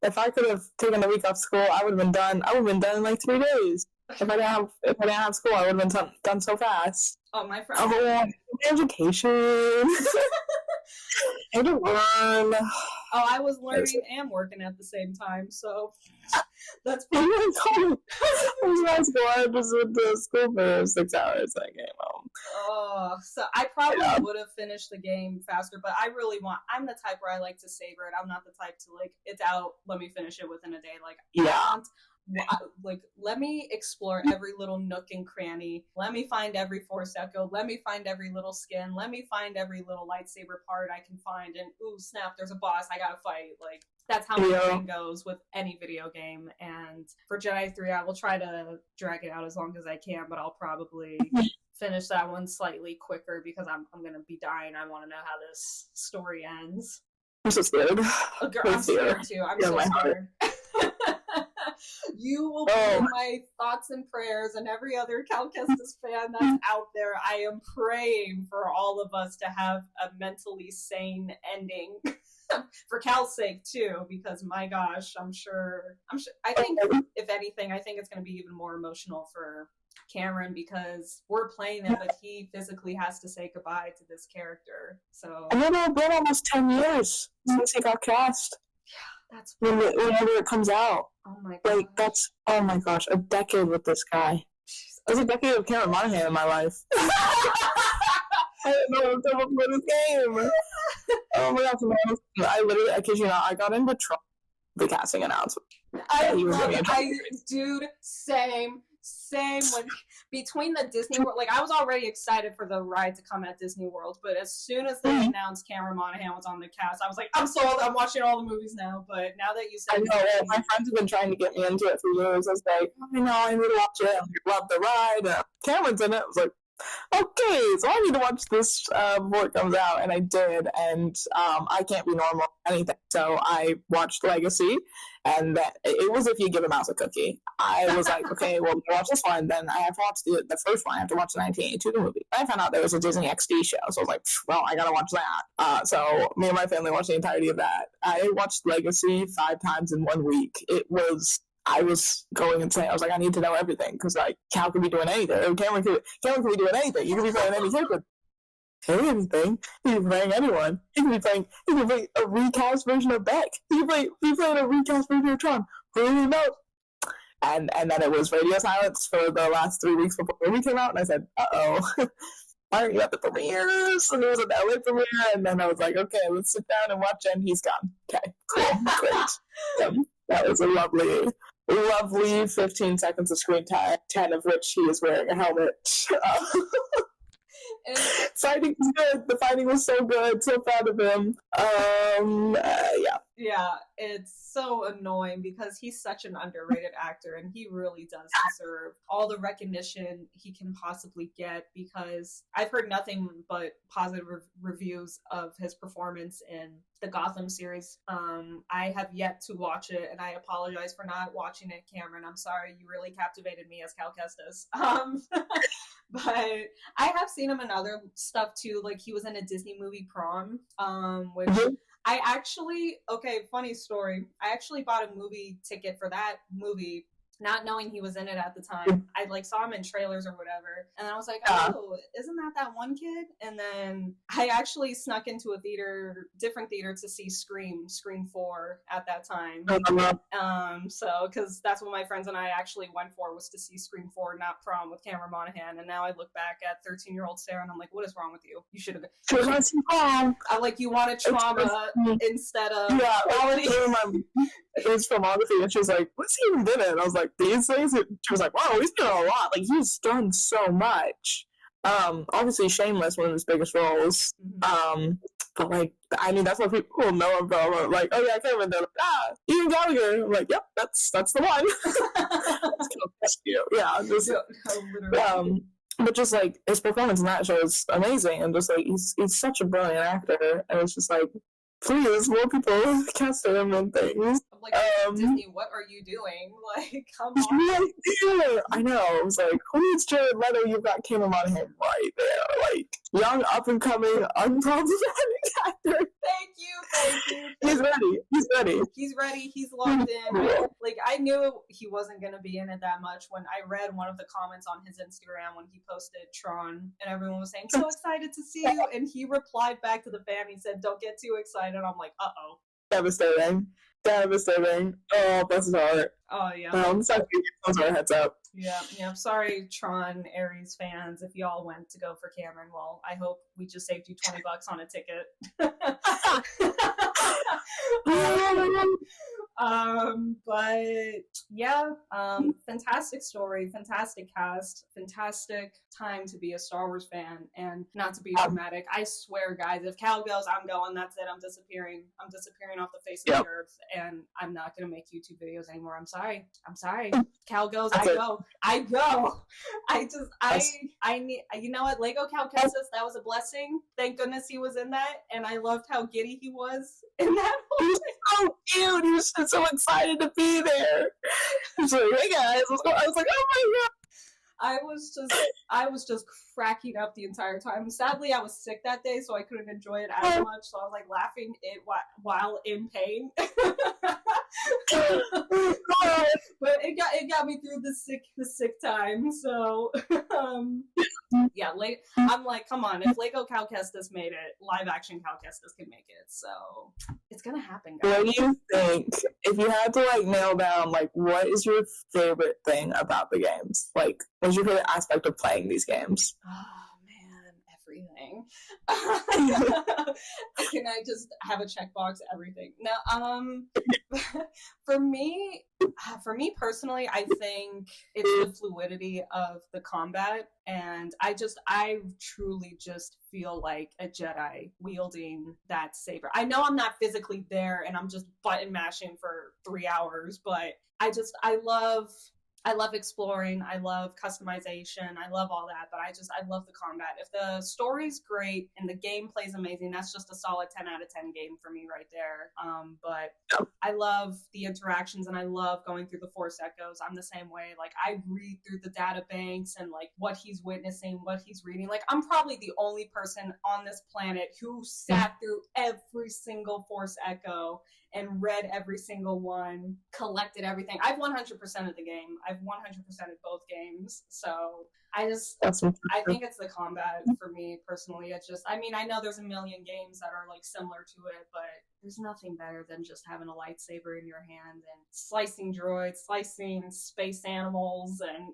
if I could have taken a week off school, I would have been done. I would have been done in like 3 days. If I didn't have school, I would have been done so fast. Oh, my friend. Oh, education. I had to learn. Oh, I was learning and working at the same time, so that's pretty cool. I was at school. I just went to school for 6 hours. I came home. Oh, so I probably would have finished the game faster, but I'm the type where I like to savor it. I'm not the type to like, it's out, let me finish it within a day. Like, let me explore every little nook and cranny. Let me find every Force Echo. Let me find every little skin. Let me find every little lightsaber part I can find. And ooh, snap, there's a boss. I gotta fight. Like, that's how my brain goes with any video game. And for Jedi 3, I will try to drag it out as long as I can, but I'll probably finish that one slightly quicker because I'm gonna be dying. I want to know how this story ends. I'm so scared. Oh, girl, I'm scared too. I'm so scared. You will be my thoughts and prayers, and every other Cal Kestis fan that's out there. I am praying for all of us to have a mentally sane ending. For Cal's sake too, because my gosh, I'm sure I think if anything, I think it's going to be even more emotional for Cameron, because we're playing it, but he physically has to say goodbye to this character. So and then it's been almost 10 years since he got cast. Yeah, that's whenever it comes out. Oh my god! Like, that's, oh my gosh, a decade with this guy. There's a decade of Cameron Monaghan in my life. I didn't know what to for this game. Oh my gosh, I literally, I kid you not, I got into trouble with the casting announcement. Dude, same. When between the Disney World, like, I was already excited for the ride to come at Disney World, but as soon as they announced Cameron Monaghan was on the cast, I was like, I'm sold. I'm watching all the movies now. But now that you said, I know, my friends have been trying to get me into it for years. I was like, I know, I need to watch it. I love the ride. Cameron's in it. I was like, okay, so I need to watch this before it comes out, and I did, and I can't be normal or anything, so I watched Legacy, and it was if you give a mouse a cookie. I was like, okay, well, watch this one, then I have to watch the first one, I have to watch the 1982 movie. I found out there was a Disney XD show, so I was like, well, I gotta watch that. So me and my family watched the entirety of that. I watched Legacy 5 times in 1 week. I was going insane. I was like, I need to know everything, because like, Cal could be doing anything. Cameron could be doing anything. You could be playing any character. play anything. He could be playing anyone. He could be playing a recast version of Beck. He could be playing a recast version of Tron. Who do you know? And then it was radio silence for the last 3 weeks before the movie came out, and I said, "Uh-oh, why aren't you at the premieres?" And it was an LA premiere, and then I was like, "Okay, let's sit down and watch it," and he's gone. Okay, cool, great. That was a lovely 15 seconds of screen time, 10 of which he is wearing a helmet. Fighting was good. The fighting was so good. So proud of him. Yeah. Yeah, it's so annoying because he's such an underrated actor and he really does deserve all the recognition he can possibly get, because I've heard nothing but positive reviews of his performance in the Gotham series. I have yet to watch it, and I apologize for not watching it, Cameron. I'm sorry. You really captivated me as Cal Kestis. But I have seen him in other stuff too. Like he was in a Disney movie, Prom, which I actually, funny story. I actually bought a movie ticket for that movie, not knowing he was in it at the time. I saw him in trailers or whatever, and I was like, "Oh, isn't that one kid?" And then I actually snuck into a different theater to see Scream 4 at that time. So because that's what my friends and I actually went for, was to see Scream 4, not Prom with Cameron Monaghan. And now I look back at 13-year-old Sarah and I'm like, what is wrong with you? You should have. I like, you wanted trauma instead of quality. It was filmography, and she was like, "What's he even did it?" And I was like, "These things." And she was like, "Wow, he's done a lot. Like he's done so much." Obviously, Shameless, one of his biggest roles. But that's what people know him from. Like, oh yeah, Cameron. They're like, Ian Gallagher. I'm like, yep, that's the one. Yeah, just but just like his performance in that show is amazing, and just like he's such a brilliant actor, and it's just like, please, more people cast him and things. I'm like, Disney, what are you doing? Like, come on. Right there. I know. I was like, who needs Jared Leto? You've got Cameron Monaghan right there. Like, young, up-and-coming, unproblematic actor. Thank you. He's ready. He's ready. He's locked in. Like, I knew he wasn't going to be in it that much when I read one of the comments on his Instagram when he posted Tron, and everyone was saying, so excited to see you. And he replied back to the fan. He said, don't get too excited. I'm like, uh-oh. Devastating. Oh, bless his heart. Oh, yeah. It's like close our heads up. Yeah. Sorry, Tron Aries fans, if y'all went to go for Cameron. Well, I hope we just saved you $20 on a ticket. But yeah, fantastic story, fantastic cast, fantastic time to be a Star Wars fan, and not to be dramatic. I swear, guys, if Cal goes, I'm going. That's it. I'm disappearing off the face of the earth, and I'm not gonna make YouTube videos anymore. I'm sorry. Cal goes, I go. I need. You know what? Lego Cal Kestis, that was a blessing. Thank goodness he was in that, and I loved how giddy he was in that whole thing. So cute. He was so excited to be there. He's like, hey guys, let's go. I was like, oh my god. I was just cracking up the entire time. Sadly, I was sick that day, so I couldn't enjoy it as much. So I was like laughing it while in pain. But it got me through the sick time. So yeah, I'm like, come on, if Lego Cal Kestis made it, live action Cal Kestis can make it. So it's gonna happen, guys. What do you think, if you had to nail down what is your favorite thing about the games? What's your favorite aspect of playing these games? Oh man, everything. Can I just have a checkbox? Everything. No, for me personally, I think it's the fluidity of the combat, and I truly just feel like a Jedi wielding that saber. I know I'm not physically there and I'm just button mashing for 3 hours, but I love exploring. I love customization. I love all that, but I love the combat. If the story's great and the gameplay's amazing, that's just a solid 10 out of 10 game for me right there. But I love the interactions and I love going through the Force Echoes. I'm the same way. I read through the data banks and what he's witnessing, what he's reading. I'm probably the only person on this planet who sat through every single Force Echo and read every single one, collected everything. I've 100% of the game. I've 100% of both games. So I think it's the combat for me personally. It's just, I mean, I know there's a million games that are like similar to it, but there's nothing better than just having a lightsaber in your hand and slicing droids, slicing space animals, and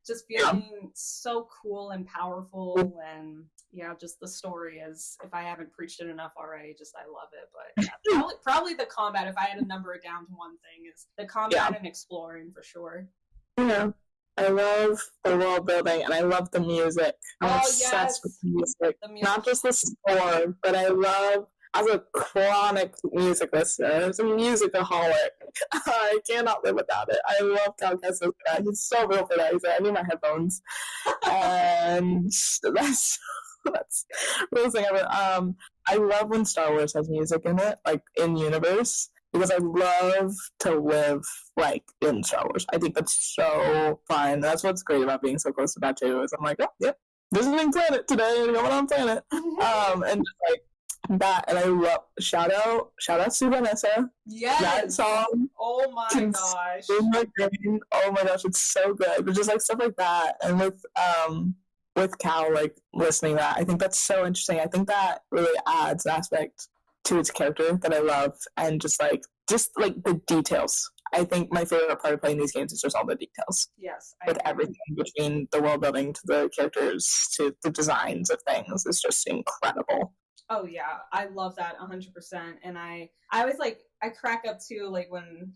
just feeling so cool and powerful. And yeah, just the story is, if I haven't preached it enough already, just I love it. But yeah, probably the combat, if I had to number it down to one thing, is the combat and exploring for sure. Yeah. I love the world building and I love the music. I'm obsessed with the music. Not just the score, but I love, as a chronic music listener, as a musicaholic, I cannot live without it. I love Cal Kestis. He's so real for that. He's like, I need my headphones. And that's the thing ever. I love when Star Wars has music in it, like in universe, because I love to live like in Star Wars. I think that's so fun. That's what's great about being so close to that too. Is I'm like, oh, yep, visiting planet today, going on planet, and just like that. And I love shout out to Vanessa. Yes, that song. Oh my gosh. Oh my gosh, it's so good. But just like stuff like that, and with Cal like listening to that, I think that's so interesting. I think that really adds an aspect to its character that I love, and just like the details. I think my favorite part of playing these games is just all the details. Yes, with everything between the world building to the characters to the designs of things is just incredible. Oh yeah, I love that 100%. And I always like, I crack up too, like when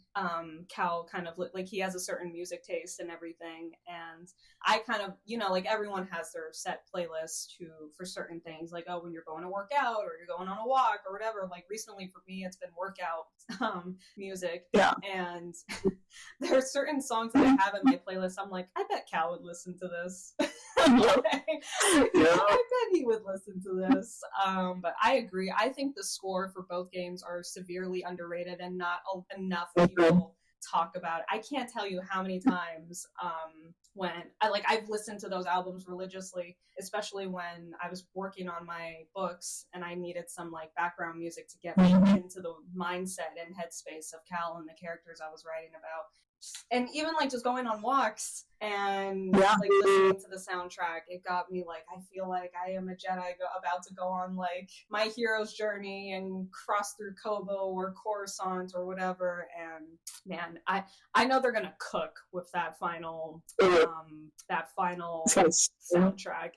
Cal kind of like, he has a certain music taste and everything, and I kind of, you know, like everyone has their set playlist for certain things, like, oh, when you're going to work out or you're going on a walk or whatever. Like recently for me, it's been workout music. Yeah. And there are certain songs that I have in my playlist. I'm like, I bet Cal would listen to this. I bet he would listen to this. But I agree. I think the score for both games are severely underrated and not enough people talk about it. I can't tell you how many times when I've listened to those albums religiously, especially when I was working on my books and I needed some like background music to get me into the mindset and headspace of Cal and the characters I was writing about. And even like just going on walks and like listening to the soundtrack, it got me like, I feel like I am a Jedi about to go on like my hero's journey and cross through Kobo or Coruscant or whatever. And man, I know they're gonna cook with that final soundtrack.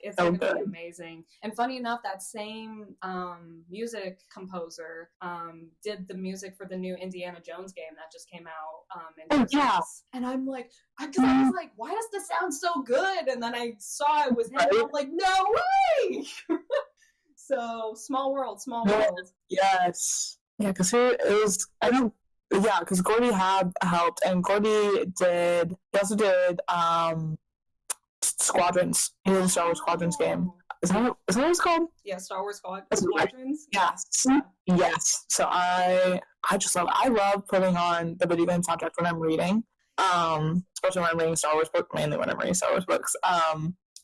It's gonna be amazing. And funny enough, that same music composer did the music for the new Indiana Jones game that just came out in Christmas. And I'm like, I was like, why does this sound so good? And then I saw it was him, and I'm like, no way! So small world. Yes. Yeah, because it was, I don't, yeah, because Gordy had helped, and Gordy also did Squadrons. He did a Star Wars Squadrons game. Is that what it's called? Yeah, Star Wars Squadrons. Yes. Yes. So I love putting on the video game soundtrack when I'm reading. Especially when I'm reading Star Wars books, mainly when I'm reading Star Wars books.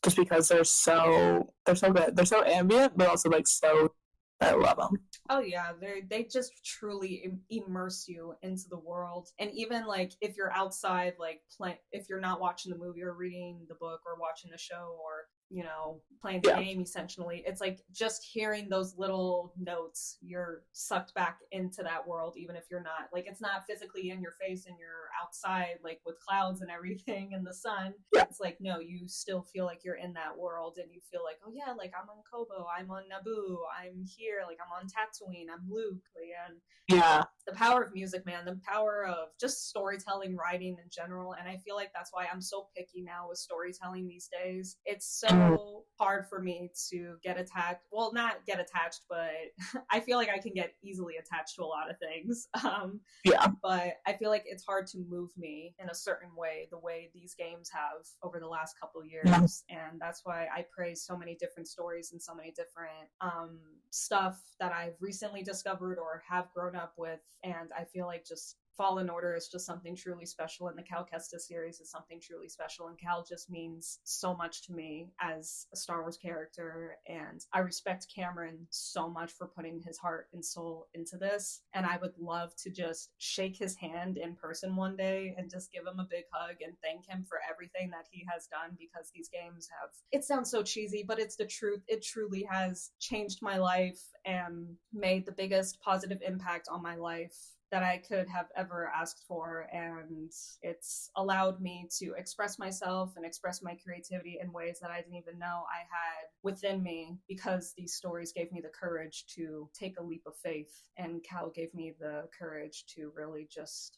Just because they're so good. They're so ambient, but also like so, I love them. Oh yeah, they just truly immerse you into the world. And even like if you're outside, like if you're not watching the movie or reading the book or watching the show or, you know, playing the game, essentially, it's like just hearing those little notes, you're sucked back into that world, even if you're not, like, it's not physically in your face and you're outside, like, with clouds and everything and the sun. It's like, no, you still feel like you're in that world, and you feel like, oh yeah, like, I'm on Kobo, I'm on Naboo, I'm here, like, I'm on Tatooine, I'm Luke, and the power of music, man, the power of just storytelling, writing in general. And I feel like that's why I'm so picky now with storytelling these days. It's so hard for me to get attached. Well, not get attached, but I feel like I can get easily attached to a lot of things. But I feel like it's hard to move me in a certain way, the way these games have over the last couple of years. And that's why I praise so many different stories and so many different stuff that I've recently discovered or have grown up with. And I feel like just Fallen Order is just something truly special, and the Cal Kestis series is something truly special, and Cal just means so much to me as a Star Wars character, and I respect Cameron so much for putting his heart and soul into this, and I would love to just shake his hand in person one day and just give him a big hug and thank him for everything that he has done, because these games have, it sounds so cheesy, but it's the truth, it truly has changed my life and made the biggest positive impact on my life that I could have ever asked for, and it's allowed me to express myself and express my creativity in ways that I didn't even know I had within me, because these stories gave me the courage to take a leap of faith, and Cal gave me the courage to really just,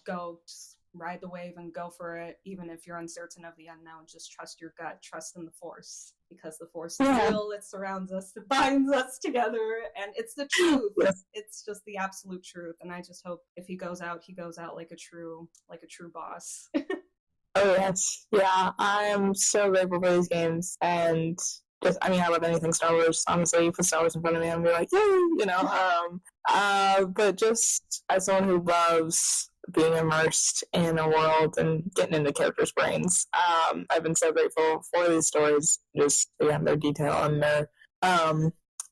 go, just ride the wave and go for it, even if you're uncertain of the unknown. Just trust your gut, trust in the Force, because the Force is real, it surrounds us, it binds us together, and it's the truth. It's just the absolute truth, and I just hope if he goes out like a true boss. Oh yes, yeah, I am so grateful for these games, and just, I love anything Star Wars. Honestly, you put Star Wars in front of me, I'm like, yay, but just as someone who loves being immersed in a world and getting into characters' brains, I've been so grateful for these stories, just again their detail and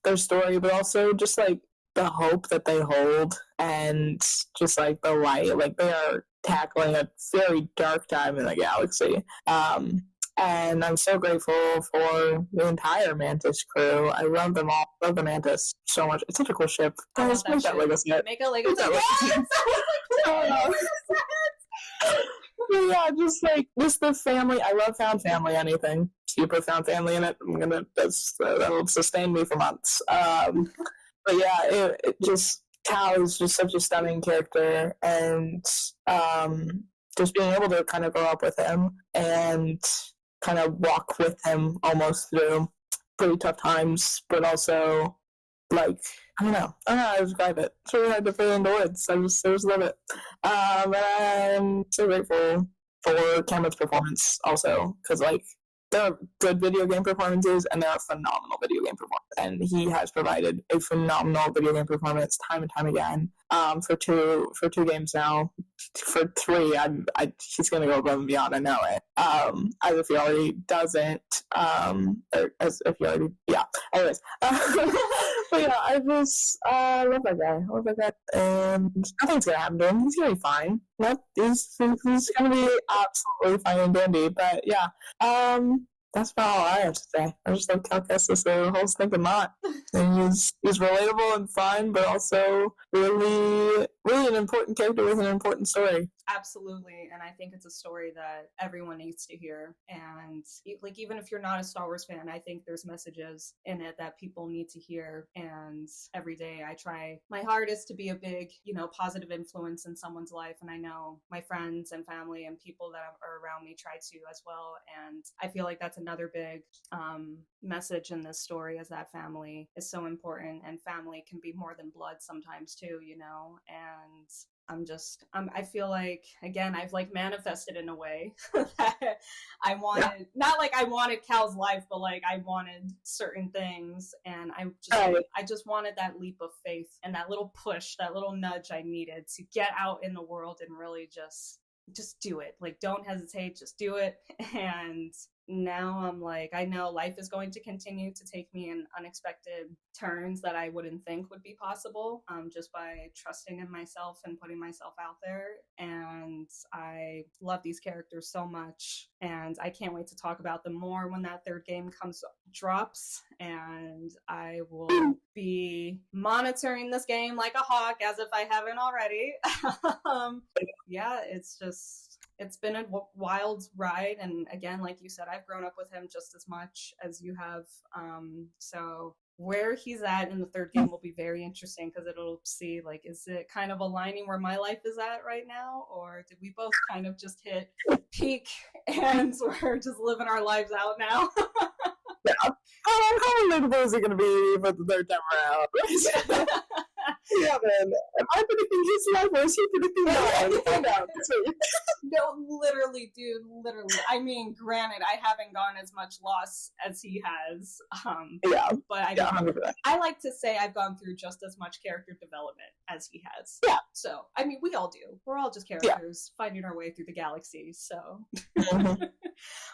their story, but also just like the hope that they hold, and just like the light, like they are tackling a very dark time in the galaxy. And I'm so grateful for the entire Mantis crew. I love them all. Love the Mantis so much. It's such a cool ship. Guys, make that Lego set. Make a Lego set. Yeah, just the family. I love found family. Anything. So you put found family in it, that'll sustain me for months. But yeah, it just, Cal is just such a stunning character, and just being able to kind of grow up with him and kind of walk with him almost through pretty tough times, but also, like, I don't know how to describe it. It's really hard to put into words. I just love it. And I'm so grateful for Cameron's performance also, because, like, there are good video game performances and there are phenomenal video game performances, and he has provided a phenomenal video game performance time and time again. For two games now, for three, he's gonna go above and beyond. I know it. As if he already doesn't. Or as if he already, yeah. Anyways, but yeah, I just love that guy. I love that guy, and nothing's gonna happen to him. He's gonna be fine. He's gonna be absolutely fine and dandy. But yeah, that's about all I have to say. I just love Cal Kestis, the whole stinking lot. And he's relatable and fun, but also really, really an important character with an important story. Absolutely, and I think it's a story that everyone needs to hear. And like, even if you're not a Star Wars fan, I think there's messages in it that people need to hear. And every day I try my hardest to be a big, positive influence in someone's life. And I know my friends and family and people that are around me try to as well. And I feel like that's another big message in this story, is that family is so important, and family can be more than blood sometimes too, and I feel like, again, I've like manifested in a way that I wanted, not like I wanted Cal's life, but like I wanted certain things, and I just wanted that leap of faith and that little push, that little nudge I needed to get out in the world and really just do it. Like, don't hesitate, just do it. And now I'm like, I know life is going to continue to take me in unexpected turns that I wouldn't think would be possible, just by trusting in myself and putting myself out there. And I love these characters so much, and I can't wait to talk about them more when that third game drops. And I will be monitoring this game like a hawk, as if I haven't already. Yeah, it's been a wild ride, and again, like you said, I've grown up with him just as much as you have. So where he's at in the third game will be very interesting, because it'll see, like, is it kind of aligning where my life is at right now, or did we both kind of just hit peak and we're just living our lives out now? Yeah. How relatable is it going to be for the third time around? Yeah, man. Am I predicting his life or is he predicting mine? Find out. No, literally, dude, literally. I mean, granted, I haven't gone as much loss as he has. Yeah. But I mean, I like to say I've gone through just as much character development as he has. Yeah. So, I mean, we all do. We're all just characters finding our way through the galaxy. So.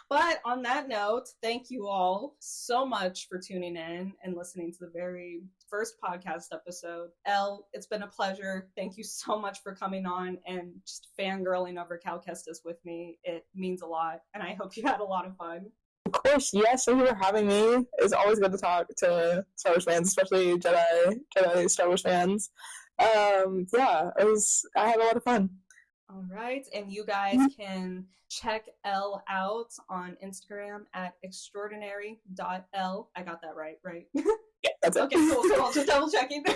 But on that note, thank you all so much for tuning in and listening to the very first podcast episode. Elle, it's been a pleasure. Thank you so much for coming on and just fangirling over Cal Kestis with me. It means a lot, and I hope you had a lot of fun. Of course, yes. Thank you for having me. It's always good to talk to Star Wars fans, especially Jedi Star Wars fans. I had a lot of fun. All right, and you guys can check Elle out on Instagram at extraordinary.l. I got that right? Yeah, that's it. Okay, cool. Just double checking. Go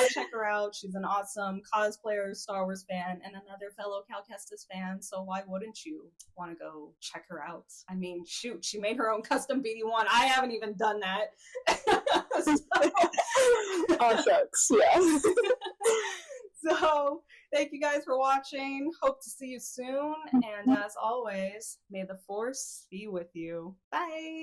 check her out. She's an awesome cosplayer, Star Wars fan, and another fellow Cal Kestis fan. So why wouldn't you want to go check her out? I mean, shoot, she made her own custom BD1. I haven't even done that. Oh, shucks. Yeah. So thank you guys for watching. Hope to see you soon. And as always, may the Force be with you. Bye.